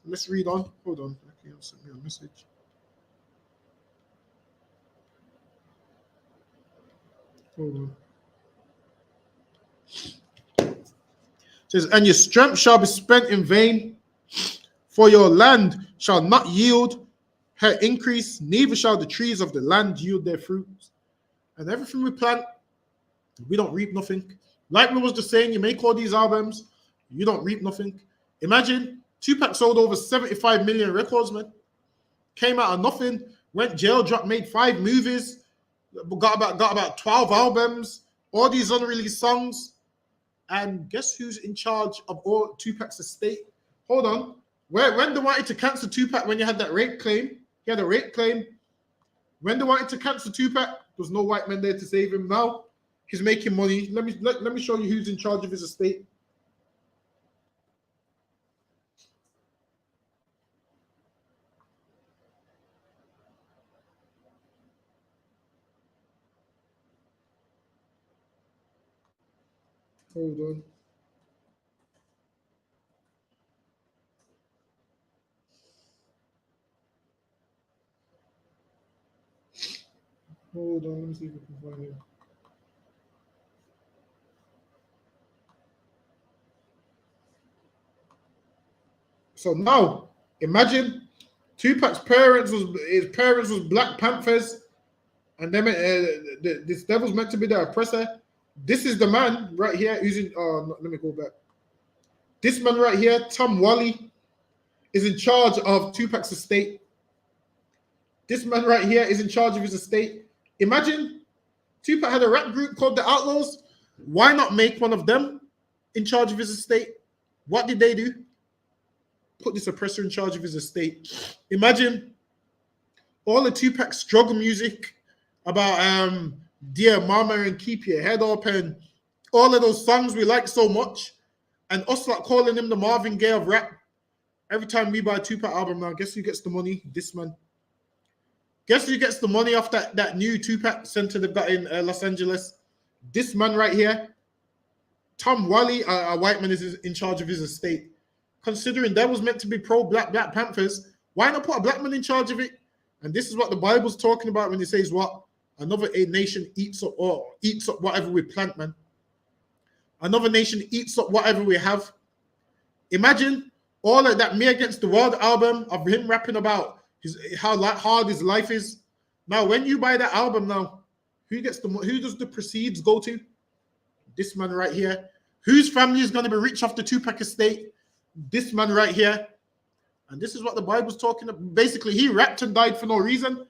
Let's read on. Hold on. Okay, send me a message. Hold on. It says, and your strength shall be spent in vain, for your land shall not yield her increase, neither shall the trees of the land yield their fruits. And everything we plant, we don't reap nothing. Like we was just saying, you make all these albums, you don't reap nothing. Imagine Tupac sold over 75 million records, man. Came out of nothing, went jail, dropped, made 5 movies, got about 12 albums, all these unreleased songs. And guess who's in charge of all Tupac's estate? Hold on. When they wanted to cancel Tupac, when you had that rape claim, he had a rape claim. When they wanted to cancel Tupac, there was no white man there to save him. Now he's making money. Let me show you who's in charge of his estate. Hold on. Hold on, let me see if I can find it. So now, imagine Tupac's parents was Black Panthers, and then this devil's meant to be the oppressor. This is the man right here who's in. Let me go back. This man right here, Tom Wally, is in charge of Tupac's estate. This man right here is in charge of his estate. Imagine Tupac had a rap group called the Outlaws. Why not make one of them in charge of his estate? What did they do? Put this oppressor in charge of his estate. Imagine all the Tupac struggle music about Dear Mama and Keep Your Head Up and all of those songs we like so much, and us like calling him the Marvin Gaye of rap. Every time we buy a Tupac album now, guess who gets the money? This man. Guess who gets the money off that new Tupac center they've got in Los Angeles? This man right here. Tom Wally, a white man, is in charge of his estate. Considering that was meant to be pro-Black Panthers, why not put a black man in charge of it? And this is what the Bible's talking about when it says what? Another nation eats up whatever we plant, man. Another nation eats up whatever we have. Imagine all of that Me Against the World album of him rapping about how hard his life is. Now, when you buy that album now, who does the proceeds go to? This man right here. Whose family is going to be rich off the Tupac estate? This man right here. And this is what the Bible's talking about. Basically, he rapped and died for no reason.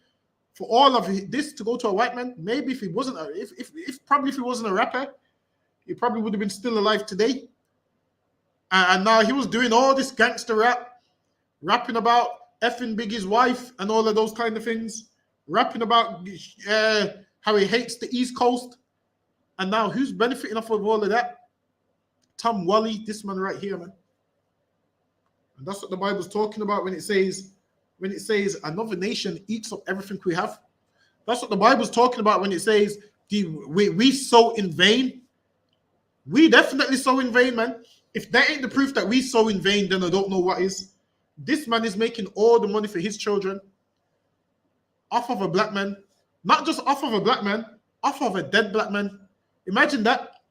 For all of this to go to a white man, maybe if he wasn't a rapper, he probably would have been still alive today. And now he was doing all this gangster rap, rapping about effing Biggie's wife and all of those kind of things, rapping about how he hates the East Coast. And now who's benefiting off of all of that? Tom Wally, this man right here, man. And that's what the Bible's talking about when it says another nation eats up everything we have. That's what the Bible's talking about when it says we sow in vain. We definitely sow in vain, man. If that ain't the proof that we sow in vain, then I don't know what is. This man is making all the money for his children off of a black man. Not just off of a black man, off of a dead black man. Imagine that.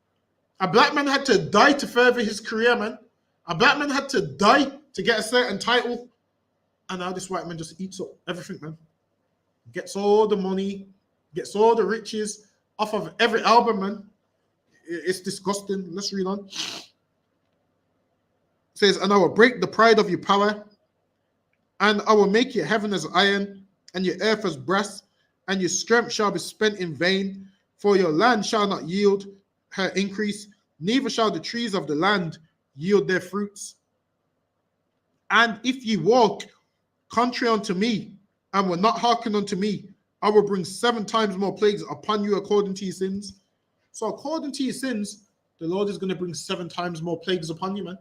A black man had to die to further his career, man. A black man had to die to get a certain title. And now this white man just eats up everything, man. Gets all the money, gets all the riches off of every album, man. It's disgusting. Let's read on. It says, and I will break the pride of your power, and I will make your heaven as iron, and your earth as brass, and your strength shall be spent in vain. For your land shall not yield her increase, neither shall the trees of the land yield their fruits. And if ye walk contrary unto me, and will not hearken unto me, I will bring 7 times more plagues upon you according to your sins. So according to your sins, the Lord is going to bring 7 times more plagues upon you, man.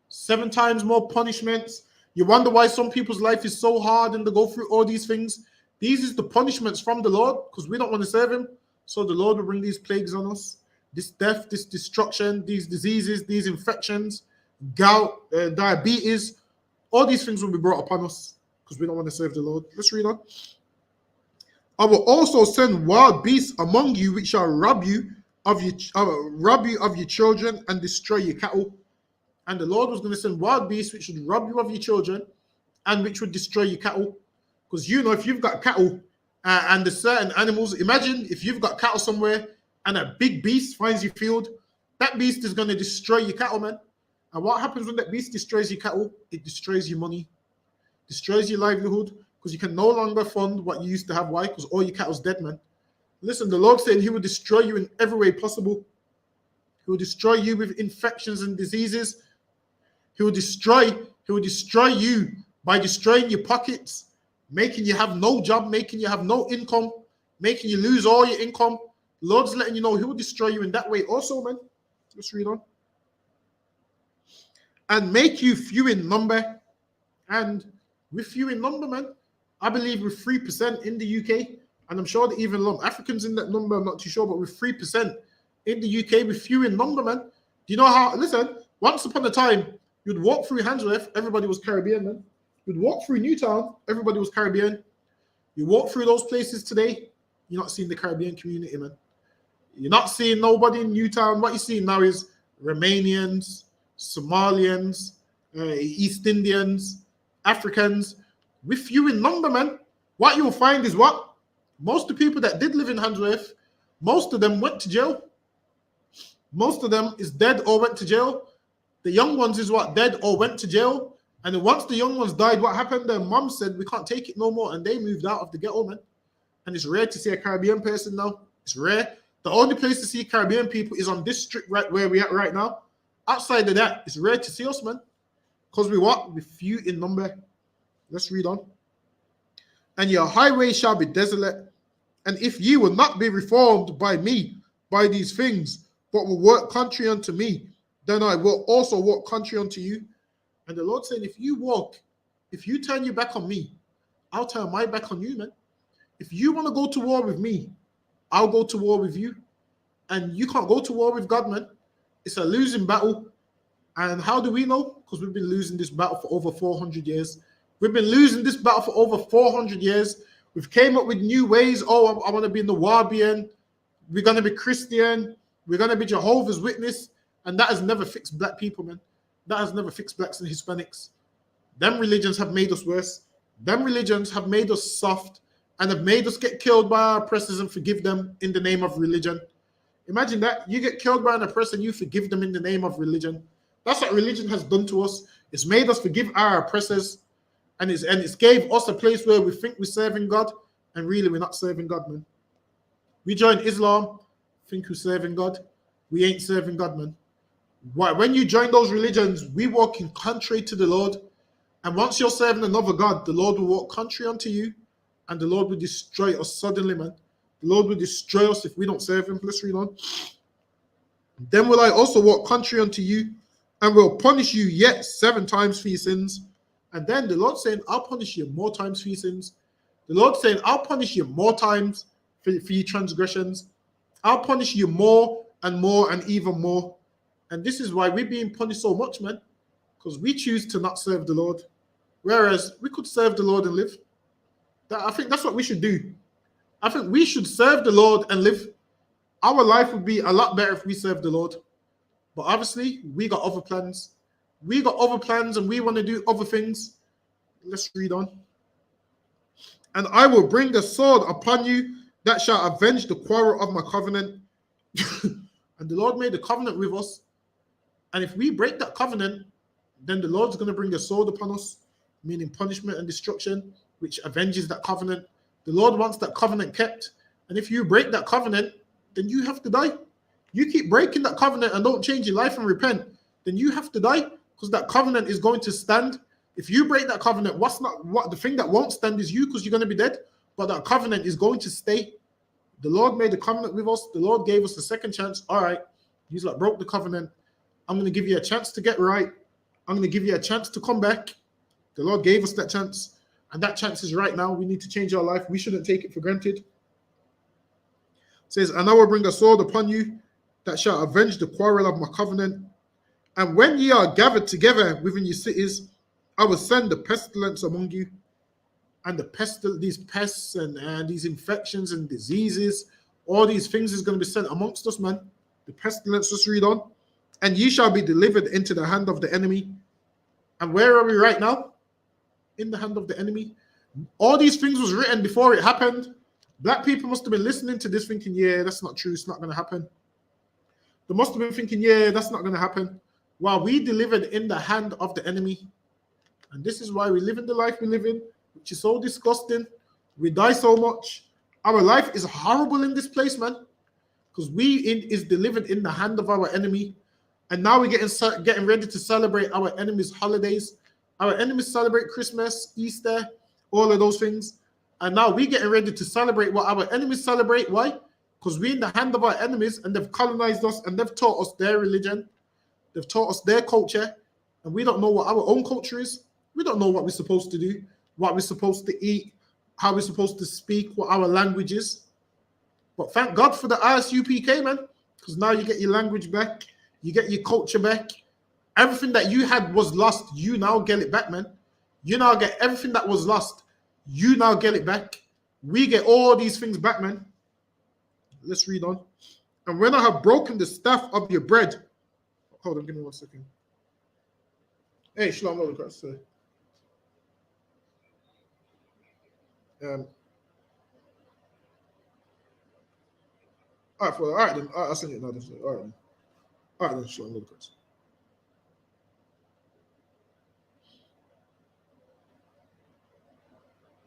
7 times more punishments. You wonder why some people's life is so hard and they go through all these things. These is the punishments from the Lord because we don't want to serve him. So the Lord will bring these plagues on us. This death, this destruction, these diseases, these infections, gout, diabetes, all these things will be brought upon us because we don't want to serve the Lord. Let's read on. I will also send wild beasts among you which shall rob you of your children and destroy your cattle. And the Lord was going to send wild beasts which would rob you of your children and which would destroy your cattle. Because if you've got cattle and there's certain animals, imagine if you've got cattle somewhere and a big beast finds your field, that beast is going to destroy your cattle, man. And what happens when that beast destroys your cattle? It destroys your money, destroys your livelihood, because you can no longer fund what you used to have. Why? Because all your cattle's dead, man. Listen, the Lord said he will destroy you in every way possible. He will destroy you with infections and diseases. He will destroy you by destroying your pockets, making you have no job, making you have no income, making you lose all your income. The Lord's letting you know he will destroy you in that way also, man. Let's read on. And make you few in number. And with few in number, man, I believe with 3% in the UK, and I'm sure that even lump Africans in that number, I'm not too sure, but with 3% in the UK, with few in number, man. Do you know how, listen, once upon a time, you'd walk through Handsworth, everybody was Caribbean, man. You'd walk through Newtown, everybody was Caribbean. You walk through those places today, you're not seeing the Caribbean community, man. You're not seeing nobody in Newtown. What you're seeing now is Romanians, Somalians, East Indians, Africans, with few in number, man. What you'll find is what? Most of the people that did live in Handsworth, most of them went to jail. Most of them is dead or went to jail. The young ones is what? Dead or went to jail. And then once the young ones died, what happened? Their mom said, we can't take it no more. And they moved out of the ghetto, man. And it's rare to see a Caribbean person now. It's rare. The only place to see Caribbean people is on this strip right where we're at right now. Outside of that, it's rare to see us, man. Because we what? We're few in number. Let's read on. And your highway shall be desolate. And if ye will not be reformed by me, by these things, but will work contrary unto me, then I will also walk contrary unto you. And the Lord said, if you turn your back on me, I'll turn my back on you, man. If you want to go to war with me, I'll go to war with you. And you can't go to war with God, man. It's a losing battle. And how do we know? Because we've been losing this battle for over 400 years. We've been losing this battle for over 400 years. We've came up with new ways. Oh, I want to be in the Wahabian. We're going to be Christian. We're going to be Jehovah's Witness. And that has never fixed black people, man. That has never fixed blacks and Hispanics. Them religions have made us worse. Them religions have made us soft and have made us get killed by our oppressors and forgive them in the name of religion. Imagine that. You get killed by an oppressor and you forgive them in the name of religion. That's what religion has done to us. It's made us forgive our oppressors, and it's gave us a place where we think we're serving God, and really we're not serving God, man. We join Islam, think we're serving God. We ain't serving God, man. Why? When you join those religions, we walk in contrary to the Lord. And once you're serving another God, the Lord will walk contrary unto you, and the Lord will destroy us suddenly, man. The Lord will destroy us if we don't serve him. Let's read on. Then will I also walk contrary unto you, and will punish you yet 7 times for your sins. And then the Lord saying, I'll punish you more times for your sins. The Lord saying, I'll punish you more times for your transgressions. I'll punish you more and even more. And this is why we're being punished so much, man. Because we choose to not serve the Lord. Whereas we could serve the Lord and live. I think that's what we should do. I think we should serve the Lord and live. Our life would be a lot better if we served the Lord. But obviously, we got other plans. We got other plans and we want to do other things. Let's read on. And I will bring a sword upon you that shall avenge the quarrel of my covenant. And the Lord made a covenant with us. And if we break that covenant, then the Lord's going to bring a sword upon us, meaning punishment and destruction, which avenges that covenant. The Lord wants that covenant kept. And if you break that covenant, then you have to die. You keep breaking that covenant and don't change your life and repent, then you have to die, because that covenant is going to stand. If you break that covenant, the thing that won't stand is you, because you're going to be dead. But that covenant is going to stay. The Lord made a covenant with us. The Lord gave us a second chance. All right, he's like, broke the covenant. I'm going to give you a chance to get right. I'm going to give you a chance to come back. The Lord gave us that chance. And that chance is right now. We need to change our life. We shouldn't take it for granted. It says, and I will bring a sword upon you that shall avenge the quarrel of my covenant. And when ye are gathered together within your cities, I will send the pestilence among you. And these pests and these infections and diseases, all these things is going to be sent amongst us, man. The pestilence, let's read on. And ye shall be delivered into the hand of the enemy. And where are we right now? In the hand of the enemy. All these things was written before it happened. Black people must have been listening to this thinking, yeah, that's not true. It's not going to happen. They must have been thinking, yeah, that's not going to happen. While we delivered in the hand of the enemy. And this is why we live in the life we live in, which is so disgusting. We die so much. Our life is horrible in this place, man. Because is delivered in the hand of our enemy. And now we're getting ready to celebrate our enemy's holidays. Our enemies celebrate Christmas, Easter, all of those things. And now we're getting ready to celebrate what our enemies celebrate. Why? Because we're in the hand of our enemies and they've colonized us and they've taught us their religion. They've taught us their culture. And we don't know what our own culture is. We don't know what we're supposed to do, what we're supposed to eat, how we're supposed to speak, what our language is. But thank God for the ISUPK, man. Because now you get your language back. You get your culture back. Everything that you had was lost. You now get it back, man. You now get everything that was lost. You now get it back. We get all these things back, man. Let's read on. And when I have broken the staff of your bread. Hold on, give me 1 second. Hey, Shalom, Lord Christ. All right, then. I'll send it now. All right, then. All right, then. Shalom, Lord Christ.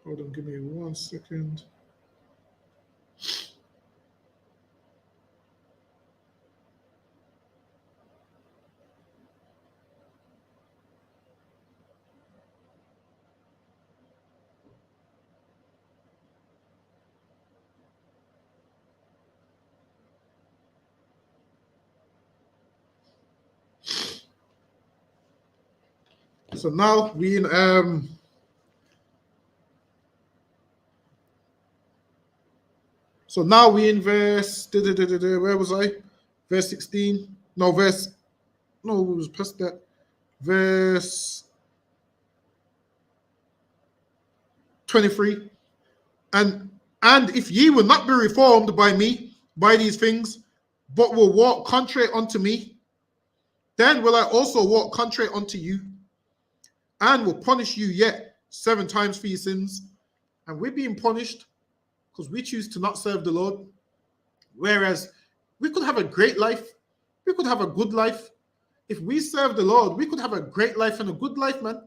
Hold on, give me 1 second. So now we in So now we in verse, where was I? Verse 16. No, it was past that. Verse 23. And if ye will not be reformed by me, by these things, but will walk contrary unto me, then will I also walk contrary unto you, and will punish you yet 7 times for your sins. And we're being punished because we choose to not serve the Lord. Whereas we could have a great life. We could have a good life. If we serve the Lord, we could have a great life and a good life, man.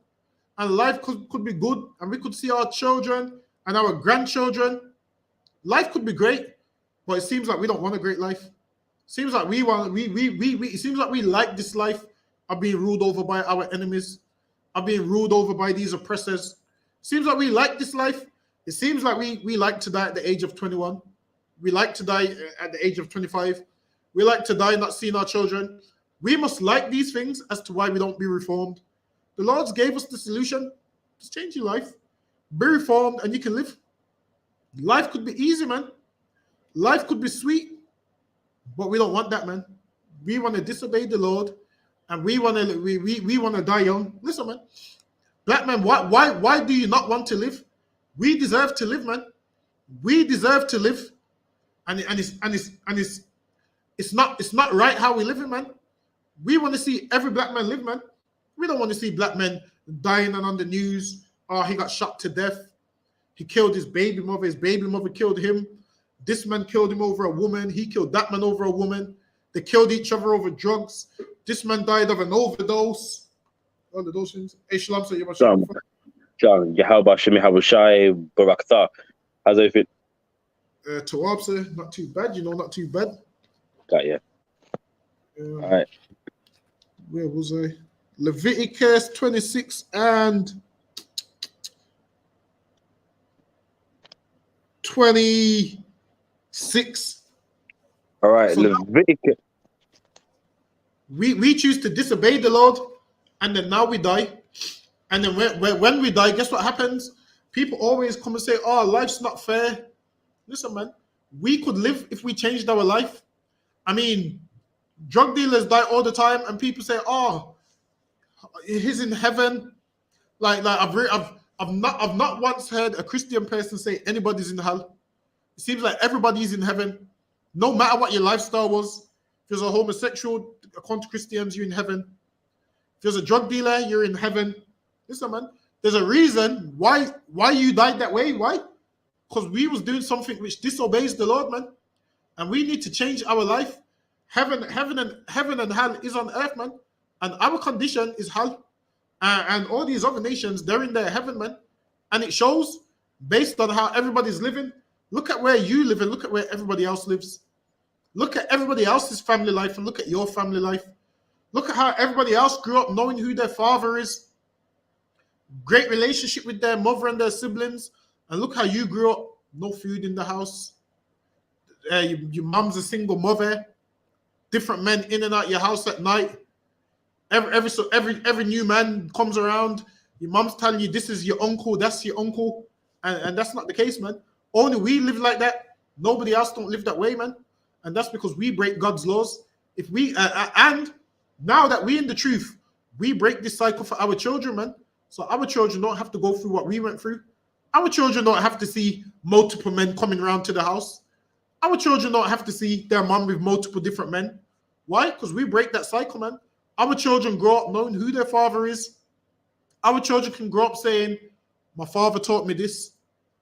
And life could be good. And we could see our children and our grandchildren. Life could be great, but it seems like we don't want a great life. It seems like it seems like we like this life of being ruled over by our enemies, are being ruled over by these oppressors. Seems like we like this life. It seems like we like to die at the age of 21. We like to die at the age of 25. We like to die not seeing our children. We must like these things as to why we don't be reformed. The Lord gave us the solution. Just change your life. Be reformed and you can live. Life could be easy, man. Life could be sweet. But we don't want that, man. We want to disobey the Lord and we want to die young. Listen, man. Black man, why do you not want to live? We deserve to live, man. We deserve to live. And it's not right how we live it, man. We want to see every black man live, man. We don't want to see black men dying and on the news. Oh, he got shot to death. He killed his baby mother. His baby mother killed him. This man killed him over a woman. He killed that man over a woman. They killed each other over drugs. This man died of an overdose. All of those things. Hey, Shalom, so you're John, Yahweh Shemi Habushai Barakta. How's everything? Tawab, sir, not too bad, not too bad. Got you. All right. Where was I? Leviticus 26 and 26. All right, so Leviticus. We choose to disobey the Lord, and then now we die. And then when we die, guess what happens? People always come and say, oh, life's not fair. Listen, man, we could live if we changed our life. I mean, drug dealers die all the time, and people say, oh, he's in heaven. Like I've not once heard a Christian person say anybody's in hell. It seems like everybody's in heaven, no matter what your lifestyle was. If you're a homosexual, according to Christians, you're in heaven. If you're a drug dealer, you're in heaven. Listen, man, there's a reason why you died that way. Why? Because we was doing something which disobeys the Lord, man. And we need to change our life. Heaven and hell is on earth, man. And our condition is hell. And all these other nations, they're in their heaven, man. And it shows based on how everybody's living. Look at where you live and look at where everybody else lives. Look at everybody else's family life and look at your family life. Look at how everybody else grew up knowing who their father is. Great relationship with their mother and their siblings. And look how you grew up. No food in the house. Your mom's a single mother. Different men in and out your house at night. Every new man comes around. Your mom's telling you this is your uncle, that's your uncle. And that's not the case, man. Only we live like that. Nobody else don't live that way, man. And that's because we break God's laws. If we and now that we in the truth, we break this cycle for our children, man. So our children don't have to go through what we went through. Our children don't have to see multiple men coming around to the house. Our children don't have to see their mom with multiple different men. Why? Because we break that cycle, man. Our children grow up knowing who their father is. Our children can grow up saying, my father taught me this.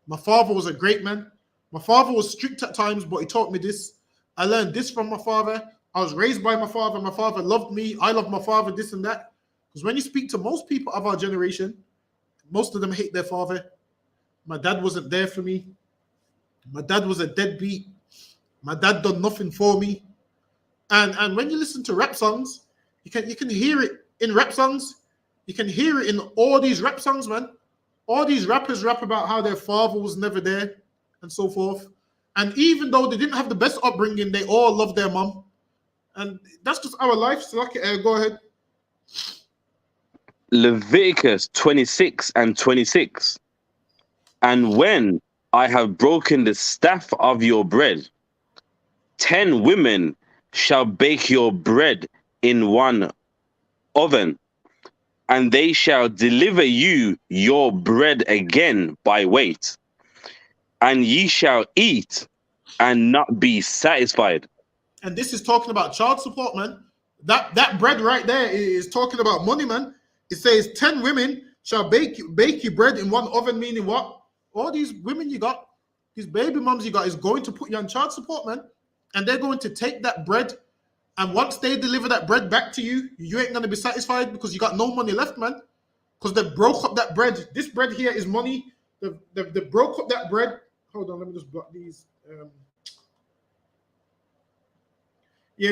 My father was a great man. My father was strict at times, but he taught me this. I learned this from my father. I was raised by my father. My father loved me. I love my father, this and that. Because when you speak to most people of our generation, most of them hate their father. My dad wasn't there for me. My dad was a deadbeat. My dad done nothing for me. And when you listen to rap songs, you can hear it in rap songs. You can hear it in all these rap songs, man. All these rappers rap about how their father was never there and so forth. And even though they didn't have the best upbringing, they all love their mom. And that's just our life. So go ahead. Leviticus 26 and 26. And when I have broken the staff of your bread, 10 women shall bake your bread in one oven, and they shall deliver you your bread again by weight, and ye shall eat and not be satisfied. And this is talking about child support, man. That bread right there is talking about money, man. It says 10 women shall bake your bread in one oven, meaning what? All these women you got, these baby moms you got is going to put you on child support, man. And they're going to take that bread, and once they deliver that bread back to you, you ain't going to be satisfied because you got no money left, man. Because they broke up that bread. This bread here is money. They broke up that bread. Hold on, let me just block these.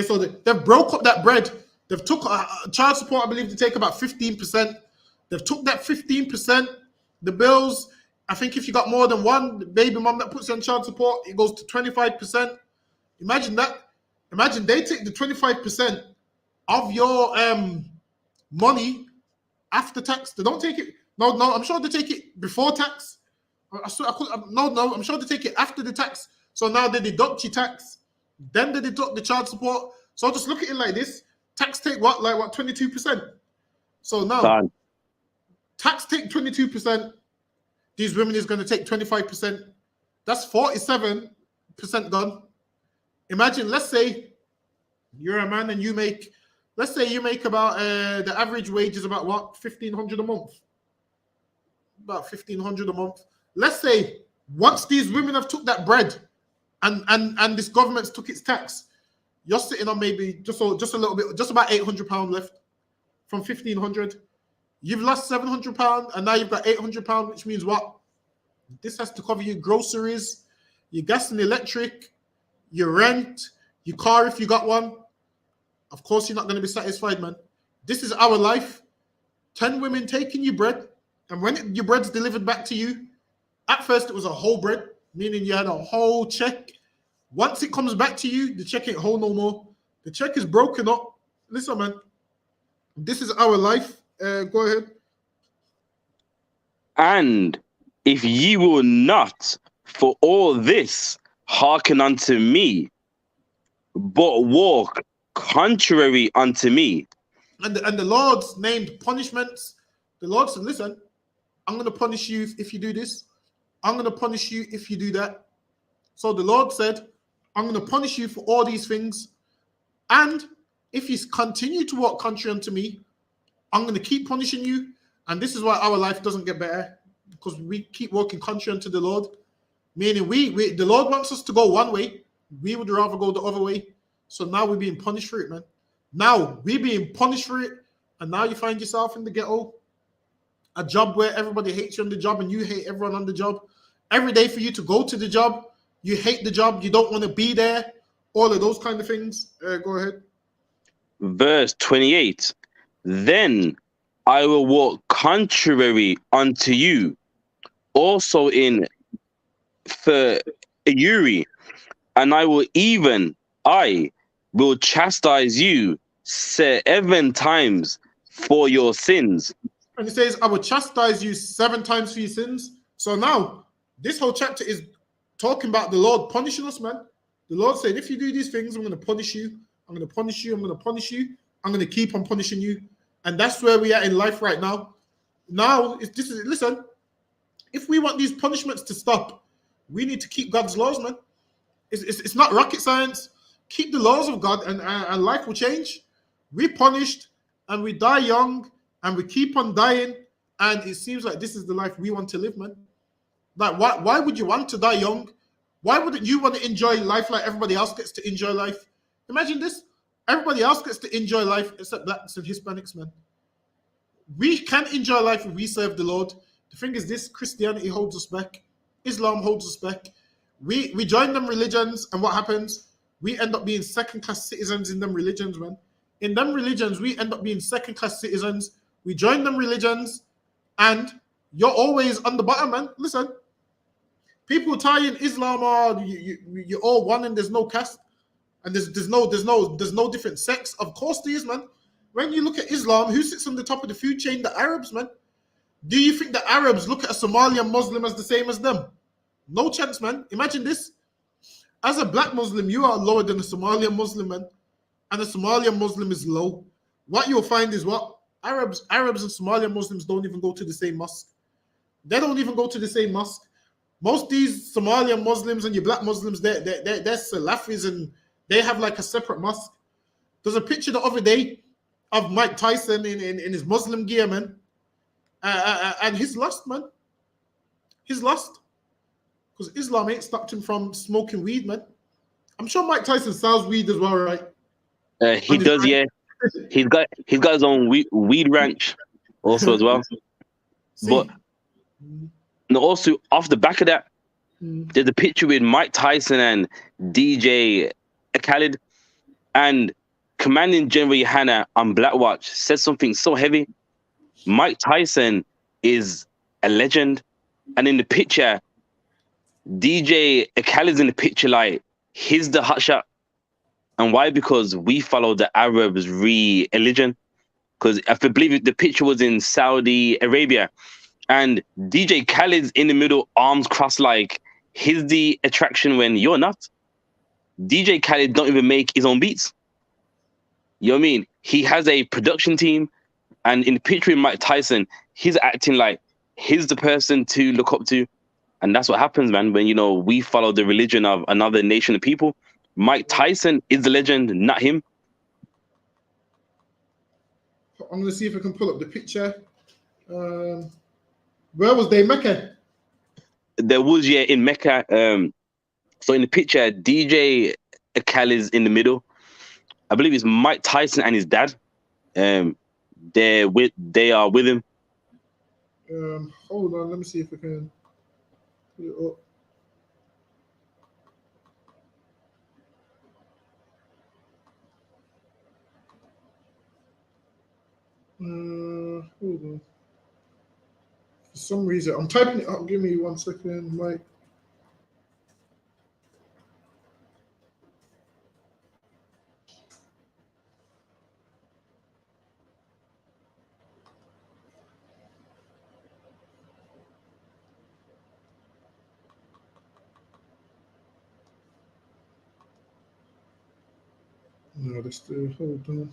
So they broke up that bread. They've took child support, I believe, to take about 15%. They've took that 15%. The bills, I think if you got more than one the baby mom that puts you on child support, it goes to 25%. Imagine that. Imagine they take the 25% of your money after tax. They don't take it. No, I'm sure they take it before tax. No, I'm sure they take it after the tax. So now they deduct your tax, then they deduct the child support. So just look at it like this: tax take what, 22%. So now Done. tax take 22%. These women is going to take 25%. That's 47% gone. Imagine, let's say you're a man and you make, let's say you make about the average wage is about what, 1,500 a month. About 1,500 a month. Let's say once these women have took that bread and this government's took its tax, you're sitting on maybe just a little bit, just about £800 left from 1,500. You've lost £700 and now you've got £800, which means what? This has to cover your groceries, your gas and electric, your rent, your car if you got one. Of course, you're not going to be satisfied, man. This is our life. 10 women taking your bread, and when your bread's delivered back to you, at first it was a whole bread, meaning you had a whole check. Once it comes back to you, the check ain't whole no more. The check is broken up. Listen, man, this is our life. Go ahead. And if ye will not for all this hearken unto me, but walk contrary unto me. And the Lord's named punishments. The Lord said, listen, I'm going to punish you if you do this. I'm going to punish you if you do that. So the Lord said, I'm going to punish you for all these things. And if you continue to walk contrary unto me, I'm going to keep punishing you. And this is why our life doesn't get better, because we keep walking contrary unto the Lord. Meaning the Lord wants us to go one way. We would rather go the other way. So now we're being punished for it, man. Now we're being punished for it. And now you find yourself in the ghetto. A job where everybody hates you on the job and you hate everyone on the job. Every day for you to go to the job, you hate the job. You don't want to be there. All of those kind of things. Go ahead. Verse 28. Then I will walk contrary unto you, also in fury, and I will chastise you 7 times for your sins. And it says, I will chastise you 7 times for your sins. So now, this whole chapter is talking about the Lord punishing us, man. The Lord said, if you do these things, I'm going to punish you. I'm going to punish you. I'm going to punish you. I'm going to keep on punishing you. And that's where we are in life right now. Now, listen, if we want these punishments to stop, we need to keep God's laws, man. It's not rocket science. Keep the laws of God and life will change. We're punished and we die young and we keep on dying. And it seems like this is the life we want to live, man. Like, why would you want to die young? Why wouldn't you want to enjoy life like everybody else gets to enjoy life? Imagine this. Everybody else gets to enjoy life except blacks and Hispanics, man. We can enjoy life if we serve the Lord. The thing is this, Christianity holds us back. Islam holds us back. We join them religions, and what happens? We end up being second-class citizens in them religions, man. In them religions, we end up being second-class citizens. We join them religions, and you're always on the bottom, man. Listen, people tie in Islam, you're all one and there's no caste, and there's no different sects. Of course there is, man. When you look at Islam, who sits on the top of the food chain? The Arabs, man. Do you think the Arabs look at a Somalian Muslim as the same as them? No chance, man. Imagine this. As a black Muslim, you are lower than a Somalian Muslim, man. And a Somalian Muslim is low. What you'll find is what? Arabs and Somalian Muslims don't even go to the same mosque. They don't even go to the same mosque. Most of these Somalian Muslims and your black Muslims, they're Salafis and they have like a separate mosque. There's a picture the other day of Mike Tyson in his Muslim gear, man. And he's lost, man. He's lost. Because Islam ain't stopped him from smoking weed, man. I'm sure Mike Tyson sells weed as well, right? He does, yeah. He's got his own weed ranch also as well. See? But no, also off the back of that, there's a picture with Mike Tyson and DJ Khaled, and Commanding General Hannah on Black Watch said something so heavy. Mike Tyson is a legend, and in the picture, DJ Khaled's in the picture like he's the hotshot. And why? Because we follow the Arabs' religion. Because I believe the picture was in Saudi Arabia, and DJ Khaled's in the middle, arms crossed, like he's the attraction when you're not. DJ Khaled don't even make his own beats. You know what I mean? He has a production team, and in picturing Mike Tyson, he's acting like he's the person to look up to. And that's what happens, man, when, you know, we follow the religion of another nation of people. Mike Tyson is the legend, not him. I'm going to see if I can pull up the picture. Where was they? Mecca? There was, yeah, in Mecca. So in the picture, DJ Khaled is in the middle. I believe it's Mike Tyson and his dad. They are with him. Hold on, let me see if I can put it up. Hold on. For some reason, I'm typing it up. Give me 1 second, Mike. No, that's still, hold on.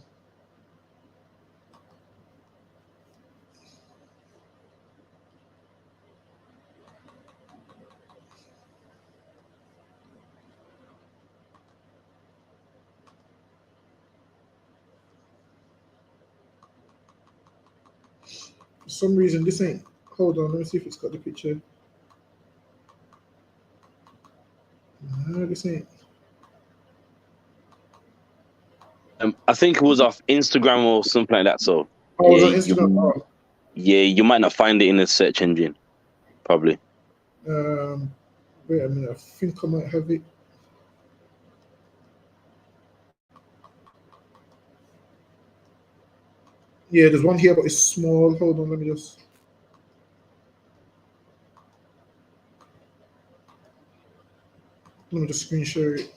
For some reason, this ain't. Hold on, let me see if it's got the picture. No, this ain't. I think it was off Instagram or something like that. So Oh, yeah, it was on Instagram. you might not find it in the search engine, probably. Wait a minute, I think I might have it. Yeah, there's one here, but it's small. Hold on, let me just. Let me just screen share it.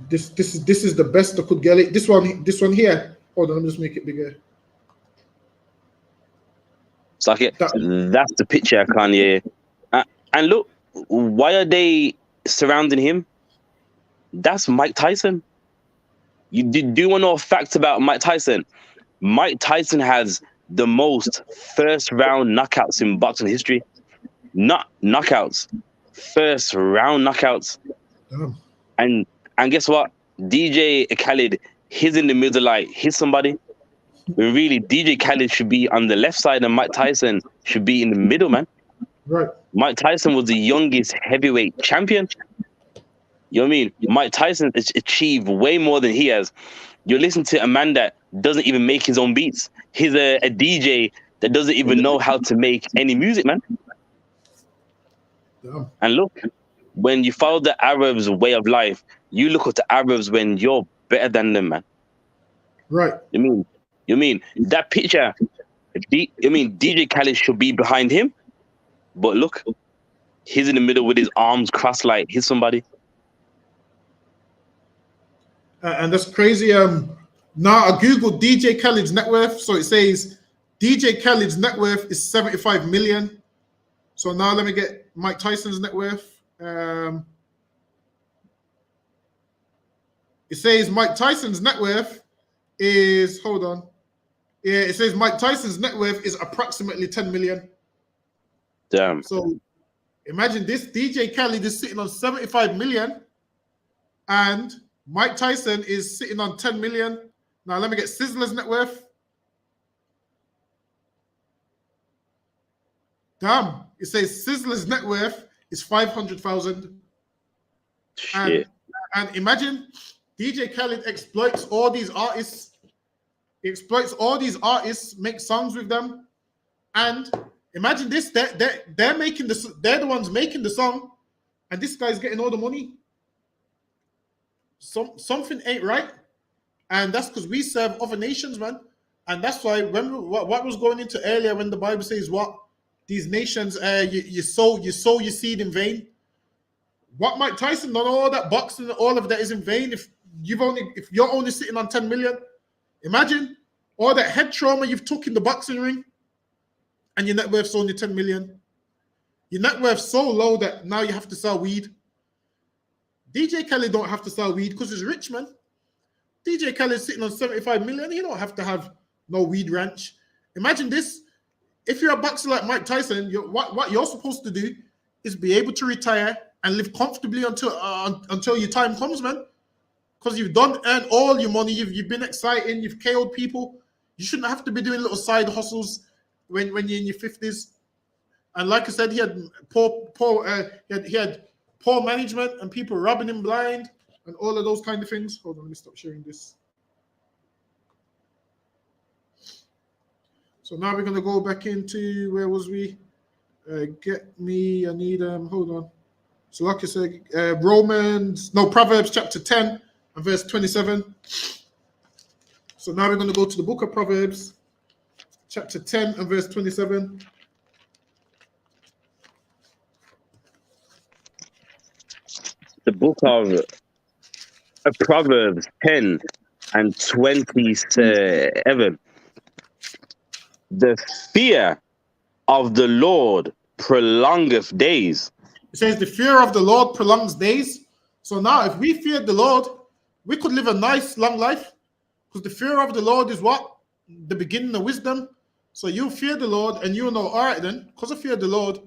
This is the best I could get it. This one here. Hold on, let me just make it bigger. It's like that's the picture, Kanye. And look, why are they surrounding him? That's Mike Tyson. You do want to know a fact about Mike Tyson? Mike Tyson has the most first round knockouts in boxing history. Not knockouts, first round knockouts. Damn. And guess what? DJ Khaled, he's in the middle, like he's somebody. When really DJ Khaled should be on the left side and Mike Tyson should be in the middle, man. Right. Mike Tyson was the youngest heavyweight champion. You know what I mean? Mike Tyson has achieved way more than he has. You're listening to a man that doesn't even make his own beats. He's a DJ that doesn't even know how to make any music, man. Damn. And look, when you follow the Arabs' way of life, you look at the Arabs when you're better than them, man. Right. You mean that picture? DJ Khaled should be behind him, but look, he's in the middle with his arms crossed like he's somebody. And that's crazy. Now I googled DJ Khaled's net worth, so it says DJ Khaled's net worth is 75 million. So now let me get Mike Tyson's net worth. It says Mike Tyson's net worth is, hold on. Yeah, it says Mike Tyson's net worth is approximately 10 million. Damn. So imagine this, DJ Khaled is sitting on 75 million and Mike Tyson is sitting on 10 million. Now let me get Sizzler's net worth. Damn, it says Sizzler's net worth is 500,000. Shit. And imagine DJ Khaled exploits all these artists. He exploits all these artists, makes songs with them. And Imagine this, they're making this, they're the ones making the song, and this guy's getting all the money. Something ain't right. And that's because we serve other nations, man. And that's why what was going into earlier when the Bible says what these nations you sow your seed in vain. What Mike Tyson done, all that boxing, all of that is in vain if you're only sitting on 10 million. Imagine all that head trauma you've took in the boxing ring, and your net worth's only 10 million. Your net worth's so low that now you have to sell weed. DJ Kelly don't have to sell weed because he's rich, man. DJ Kelly's sitting on 75 million. He don't have to have no weed ranch. Imagine this. If you're a boxer like Mike Tyson, what you're supposed to do is be able to retire and live comfortably until your time comes, man. Because you've earned all your money. You've been exciting. You've KO'd people. You shouldn't have to be doing little side hustles when you're in your 50s. And like I said, he had poor management and people robbing him blind and all of those kind of things. Hold on, let me stop sharing this. So now we're going to go back into, where was we? Hold on. So like I said, Proverbs chapter 10 and verse 27. So now we're going to go to the book of Proverbs, chapter 10 and verse 27. The book of Proverbs 10 and 27. The fear of the Lord prolongeth days. It says the fear of the Lord prolongs days. So now if we feared the Lord, we could live a nice long life, because the fear of the Lord is what? The beginning of wisdom. So you fear the Lord and you know, all right then, because I fear the Lord,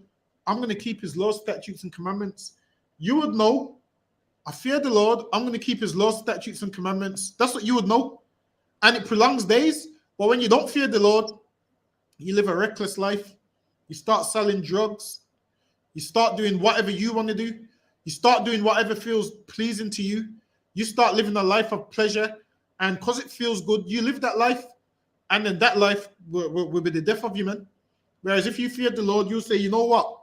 I'm going to keep his laws, statutes, and commandments. You would know, I fear the Lord, I'm going to keep his laws, statutes, and commandments. That's what you would know. And it prolongs days. But when you don't fear the Lord, you live a reckless life. You start selling drugs. You start doing whatever you want to do. You start doing whatever feels pleasing to you. You start living a life of pleasure. And because it feels good, you live that life. And then that life will be the death of you, man. Whereas if you feared the Lord, you'll say, you know what?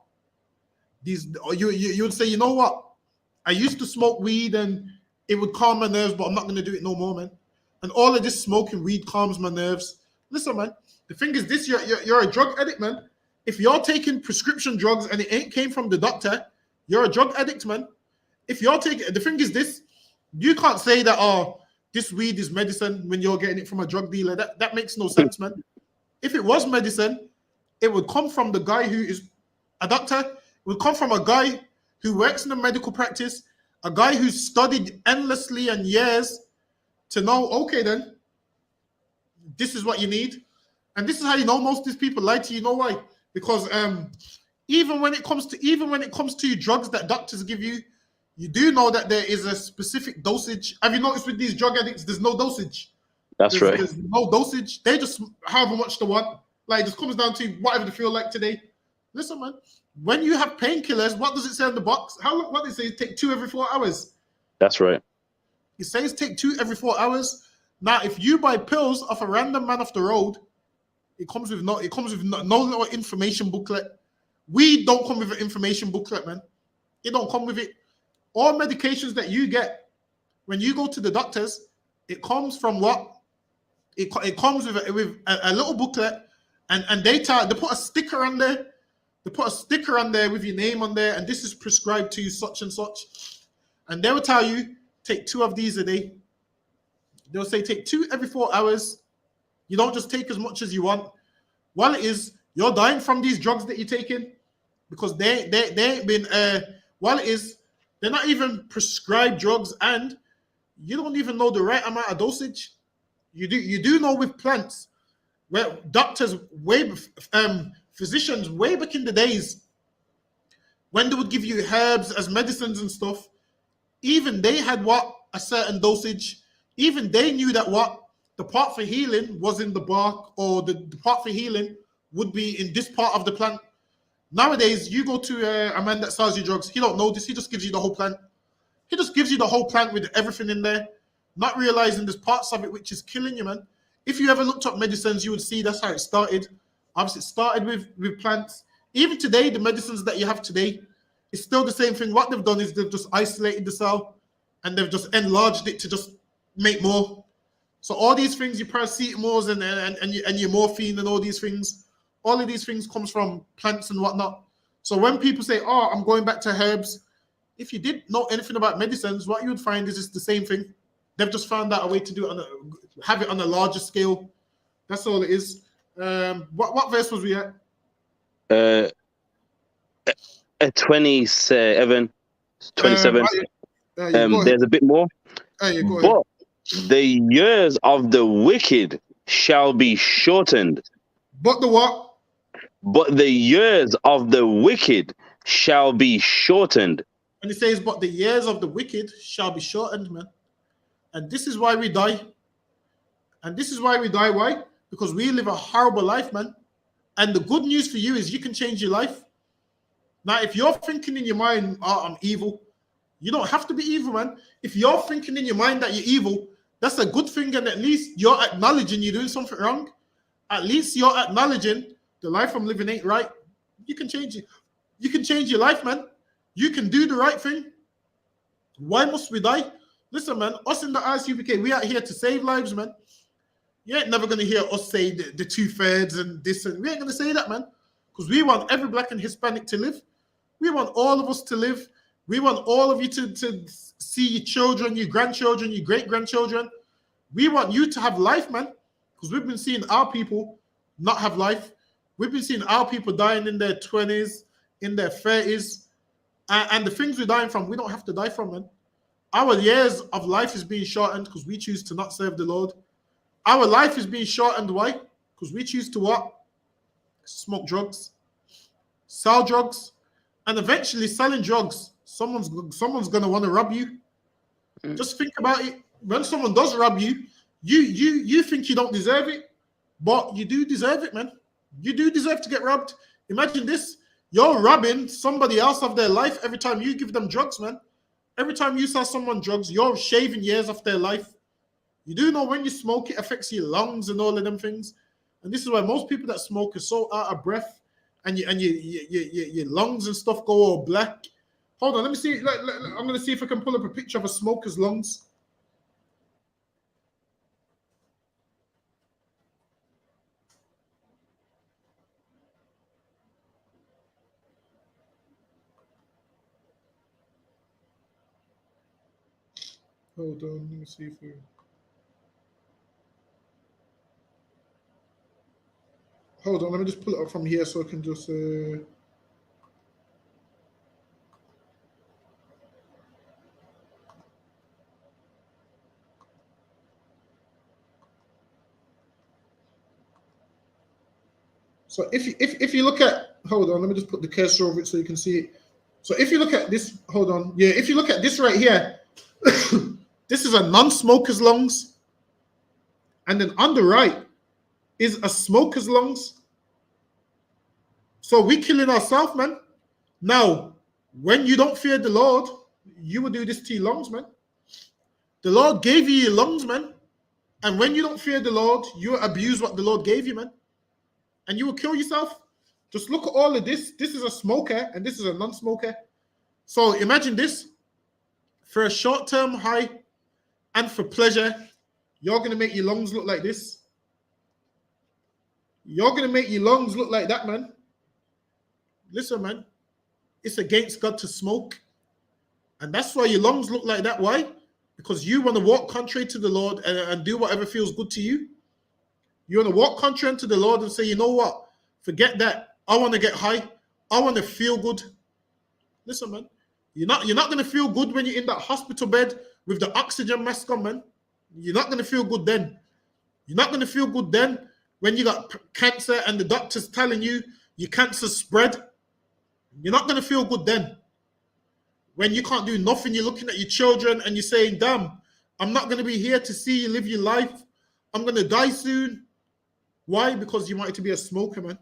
You would say, you know what? I used to smoke weed and it would calm my nerves, but I'm not going to do it no more, man. And all of this smoking weed calms my nerves. Listen, man, the thing is this, you're a drug addict, man. If you're taking prescription drugs and it ain't came from the doctor, you're a drug addict, man. If you're taking, the thing is this, you can't say that, oh, this weed is medicine when you're getting it from a drug dealer. That makes no sense, man. If it was medicine, it would come from the guy who is a doctor. It would come from a guy who works in a medical practice, a guy who's studied endlessly and years to know, okay, then, this is what you need. And this is how you know most of these people lie to you. You know why? Because even when it comes to your drugs that doctors give you, you do know that there is a specific dosage. Have you noticed with these drug addicts, there's no dosage? Right. There's no dosage. They just however much they want. Like, it just comes down to whatever they feel like today. Listen, man, when you have painkillers, what does it say on the box? What does it say? Take 2 every 4 hours. That's right. It says take 2 every 4 hours. Now, if you buy pills off a random man off the road, it comes with no little information booklet. Weed don't come with an information booklet, man. It don't come with it. All medications that you get when you go to the doctors, it comes from what? It comes with a little booklet, and they put a sticker on there. They put a sticker on there with your name on there, and this is prescribed to you such and such. And they will tell you, take 2 of these a day. They'll say take 2 every 4 hours. You don't just take as much as you want. Well, it is, you're dying from these drugs that you're taking because they ain't been, well, it is, they're not even prescribed drugs, and you don't even know the right amount of dosage. You do know with plants, where doctors, physicians way back in the days, when they would give you herbs as medicines and stuff, even they had a certain dosage. Even they knew that the part for healing was in the bark, or the part for healing would be in this part of the plant. Nowadays, you go to a man that sells you drugs, he don't know this, he just gives you the whole plant. He just gives you the whole plant with everything in there, not realizing there's parts of it which is killing you, man. If you ever looked up medicines, you would see that's how it started. Obviously, it started with plants. Even today, the medicines that you have today, it's still the same thing. What they've done is they've just isolated the cell and they've just enlarged it to just make more. So all these things, your paracetamols and your morphine and all these things, all of these things comes from plants and whatnot. So when people say, oh, I'm going back to herbs, if you did know anything about medicines, what you would find is it's the same thing. They've just found out a way to do it have it on a larger scale. That's all it is. What verse was we at? 27. 27. Yeah, There's a bit more. Yeah, go ahead. But the years of the wicked shall be shortened. But the what? But the years of the wicked shall be shortened. And it says, but the years of the wicked shall be shortened, man. And this is why we die. And this is why we die. Why? Because we live a horrible life, man. And the good news for you is you can change your life. Now, if you're thinking in your mind, oh, I'm evil, you don't have to be evil, man. If you're thinking in your mind that you're evil, that's a good thing. And at least you're acknowledging you're doing something wrong. At least you're acknowledging the life I'm living ain't right. You can change it. You can change your life, man. You can do the right thing. Why must we die? Listen, man, us in the ISUPK, we are here to save lives, man. You ain't never going to hear us say the 2/3 and this, and we ain't going to say that, man. Because we want every Black and Hispanic to live. We want all of us to live. We want all of you to see your children, your grandchildren, your great-grandchildren. We want you to have life, man. Because we've been seeing our people not have life. We've been seeing our people dying in their 20s, in their 30s. And the things we're dying from, we don't have to die from, man. Our years of life is being shortened because we choose to not serve the Lord. Our life is being shortened. Why? Because we choose to what? Smoke drugs, sell drugs, and eventually selling drugs. Someone's going to want to rob you. Just think about it. When someone does rob you, you think you don't deserve it, but you do deserve it, man. You do deserve to get robbed. Imagine this. You're robbing somebody else of their life every time you give them drugs, man. Every time you sell someone drugs, you're shaving years off their life. You do know when you smoke, it affects your lungs and all of them things. And this is why most people that smoke are so out of breath, and your lungs and stuff go all black. Hold on, let me see. I'm going to see if I can pull up a picture of a smoker's lungs. Hold on, let me see if we... Hold on, let me just pull it up from here so I can just... So if you look at... Hold on, let me just put the cursor over it so you can see it. So if you look at this... Hold on. Yeah, if you look at this right here, this is a non-smoker's lungs. And then on the right is a smoker's lungs. So we're killing ourselves, man. Now, when you don't fear the Lord, you will do this to your lungs, man. The Lord gave you your lungs, man. And when you don't fear the Lord, you abuse what the Lord gave you, man. And you will kill yourself. Just look at all of this. This is a smoker and this is a non-smoker. So imagine this. For a short-term high and for pleasure, you're going to make your lungs look like this. You're going to make your lungs look like that, man. Listen, man. It's against God to smoke. And that's why your lungs look like that. Why? Because you want to walk contrary to the Lord and do whatever feels good to you. You want to walk contrary to the Lord and say, you know what? Forget that. I want to get high. I want to feel good. Listen, man. You're not going to feel good when you're in that hospital bed with the oxygen mask on, man. You're not going to feel good then. You're not going to feel good then when you got cancer and the doctor's telling you your cancer's spread. You're not going to feel good then. When you can't do nothing, you're looking at your children and you're saying, damn, I'm not going to be here to see you live your life. I'm going to die soon. Why? Because you wanted to be a smoker, man.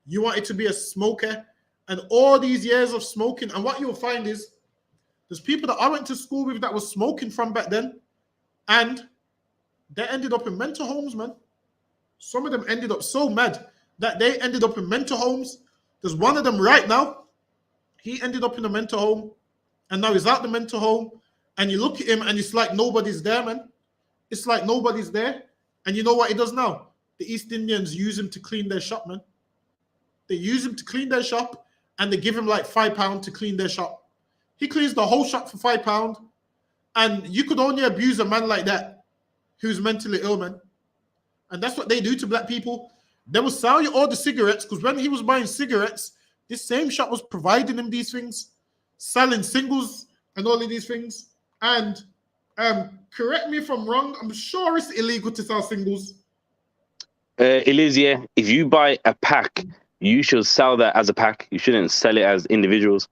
You wanted to be a smoker. And all these years of smoking, and what you'll find is there's people that I went to school with that was smoking from back then, and they ended up in mental homes, man. Some of them ended up so mad. that they ended up in mental homes. There's one of them right now. He ended up in a mental home, and now he's out the mental home. And you look at him, and it's like nobody's there, man. It's like nobody's there. And you know what he does now? The East Indians use him to clean their shop, man. They use him to clean their shop, and they give him like £5 to clean their shop. He cleans the whole shop for £5. And you could only abuse a man like that who's mentally ill, man. And that's what they do to black people. They will sell you all the cigarettes, because when he was buying cigarettes, this same shop was providing him these things, selling singles and all of these things. And correct me if I'm wrong, I'm sure it's illegal to sell singles. It is, yeah. If you buy a pack, you should sell that as a pack. You shouldn't sell it as individuals.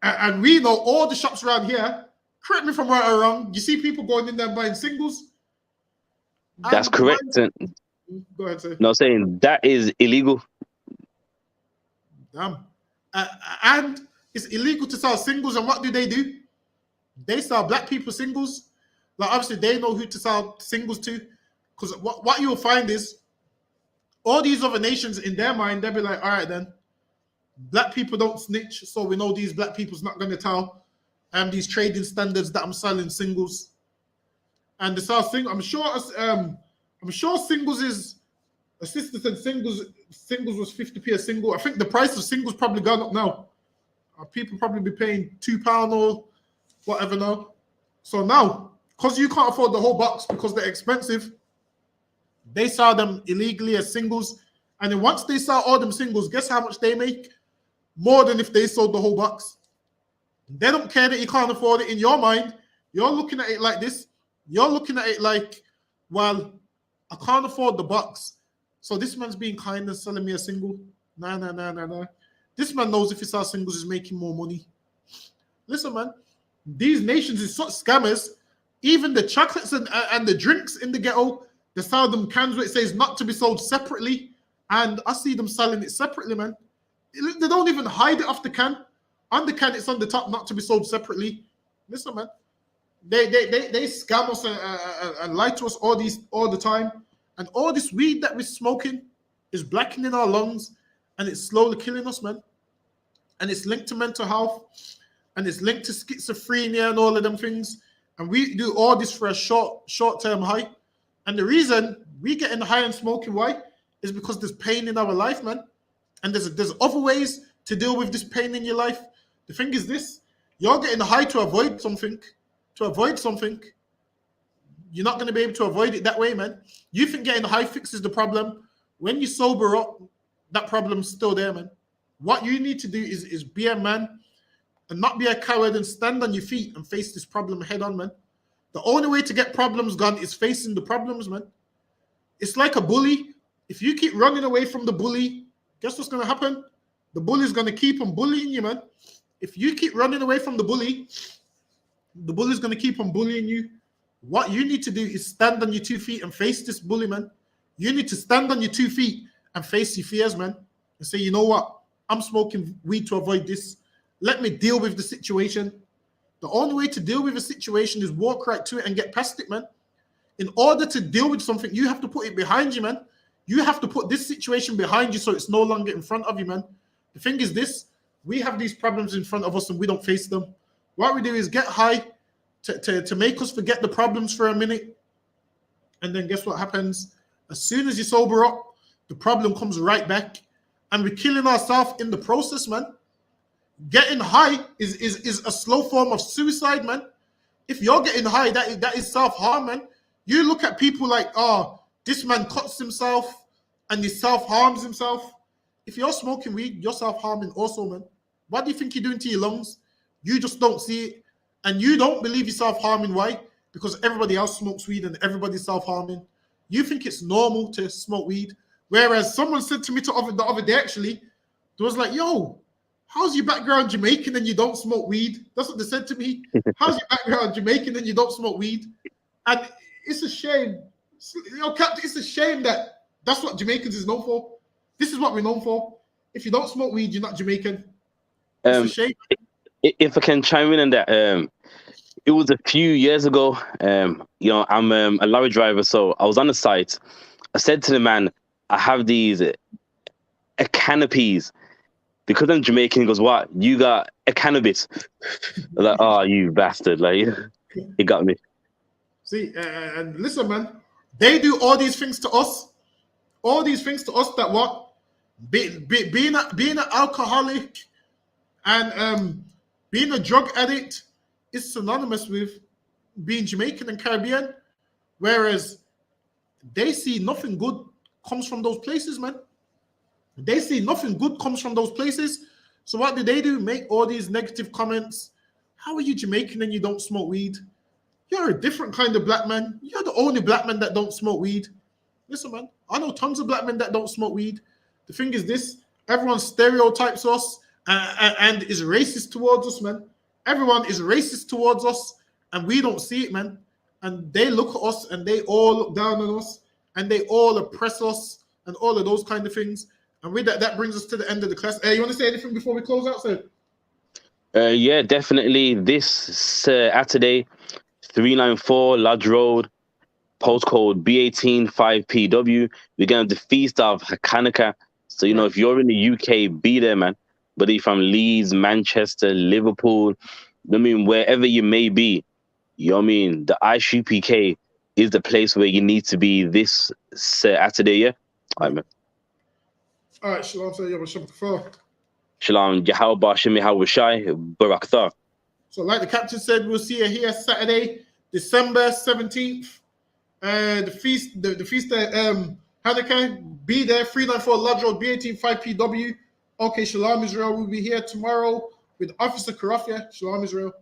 And we know all the shops around here, correct me if I'm right or wrong, you see people going in there and buying singles. That's correct. Go ahead, sir. No, saying that is illegal. Damn. And it's illegal to sell singles, and what do? They sell black people singles. Like, obviously, they know who to sell singles to, because what you'll find is all these other nations, in their mind, they'll be like, all right, then, black people don't snitch, so we know these black people's not going to tell these trading standards that I'm selling singles. And they sell singles. I'm sure singles is, a sister said singles was 50p a single. I think the price of singles probably gone up now. People probably be paying £2 or whatever now. So now, because you can't afford the whole box because they're expensive, they sell them illegally as singles. And then once they sell all them singles, guess how much they make? More than if they sold the whole box. They don't care that you can't afford it. In your mind, you're looking at it like this. You're looking at it like, well, I can't afford the box, so this man's being kind and selling me a single. Nah. This man knows if he sells singles, he's making more money. Listen, man, these nations is such scammers. Even the chocolates and the drinks in the ghetto, they sell them cans where it says not to be sold separately, and I see them selling it separately, man. They don't even hide it off the can. On the can, it's on the top, not to be sold separately. Listen, man. They scam us and lie to us all the time. And all this weed that we're smoking is blackening our lungs, and it's slowly killing us, man. And it's linked to mental health, and it's linked to schizophrenia and all of them things. And we do all this for a short-term high. And the reason we getting high and smoking, why? Is because there's pain in our life, man. And there's other ways to deal with this pain in your life. The thing is this: you're getting high to avoid something. You're not going to be able to avoid it that way, man. You think getting high fixes the problem. When you sober up, that problem's still there, man. What you need to do is be a man and not be a coward and stand on your feet and face this problem head on, man. The only way to get problems gone is facing the problems, man. It's like a bully. If you keep running away from the bully, guess what's going to happen? The bully's going to keep on bullying you, man. If you keep running away from the bully's going to keep on bullying you. What you need to do is stand on your 2 feet and face this bully, man. You need to stand on your 2 feet and face your fears, man. And say, you know what? I'm smoking weed to avoid this. Let me deal with the situation. The only way to deal with a situation is walk right to it and get past it, man. In order to deal with something, you have to put it behind you, man. You have to put this situation behind you so it's no longer in front of you, man. The thing is this: we have these problems in front of us and we don't face them. What we do is get high to make us forget the problems for a minute. And then guess what happens? As soon as you sober up, the problem comes right back. And we're killing ourselves in the process, man. Getting high is a slow form of suicide, man. If you're getting high, that is self-harm, man. You look at people like, oh, this man cuts himself and he self-harms himself. If you're smoking weed, you're self-harming also, man. What do you think you're doing to your lungs? You just don't see it. And you don't believe you're self-harming. Why? Because everybody else smokes weed and everybody's self-harming. You think it's normal to smoke weed. Whereas someone said to me the other day, actually, they was like, yo, how's your background Jamaican and you don't smoke weed? That's what they said to me. How's your background Jamaican and you don't smoke weed? And it's a shame. It's a shame that that's what Jamaicans is known for. This is what we're known for. If you don't smoke weed, you're not Jamaican. It's a shame. If I can chime in on that, it was a few years ago. I'm a lorry driver, so I was on the site. I said to the man, I have these canopies. Because I'm Jamaican, he goes, what? You got a cannabis? I'm like, oh, you bastard. Like, he got me. See, and listen, man, they do all these things to us. All these things to us that what? Being an alcoholic and being a drug addict is synonymous with being Jamaican and Caribbean. Whereas they see nothing good comes from those places, man. They see nothing good comes from those places. So what do? Make all these negative comments. How are you Jamaican and you don't smoke weed? You're a different kind of black man. You're the only black man that don't smoke weed. Listen, man, I know tons of black men that don't smoke weed. The thing is this, everyone stereotypes us and is racist towards us, man. Everyone is racist towards us and we don't see it, man. And they look at us and they all look down on us and they all oppress us and all of those kind of things. And with that, that brings us to the end of the class. You want to say anything before we close out, sir? Yeah, definitely. This Saturday, 394 Lodge Road, postcode B18 5PW. We're going to have the Feast of Hanukkah. So, you know, if you're in the UK, be there, man. But if from Leeds, Manchester, Liverpool, I mean, wherever you may be, you know what I mean? The ISUPK is the place where you need to be this Saturday, yeah? All right, man. All right, shalom, sir. Shalom, Yahweh Shem Yahweh Shai, Barak Thar. So, like the captain said, we'll see you here Saturday, December 17th. The feast of Hanukkah. Be there, 394 Lodge Road, B18 5PW. Okay, Shalom Israel. We'll be here tomorrow with Officer Karafia. Shalom Israel.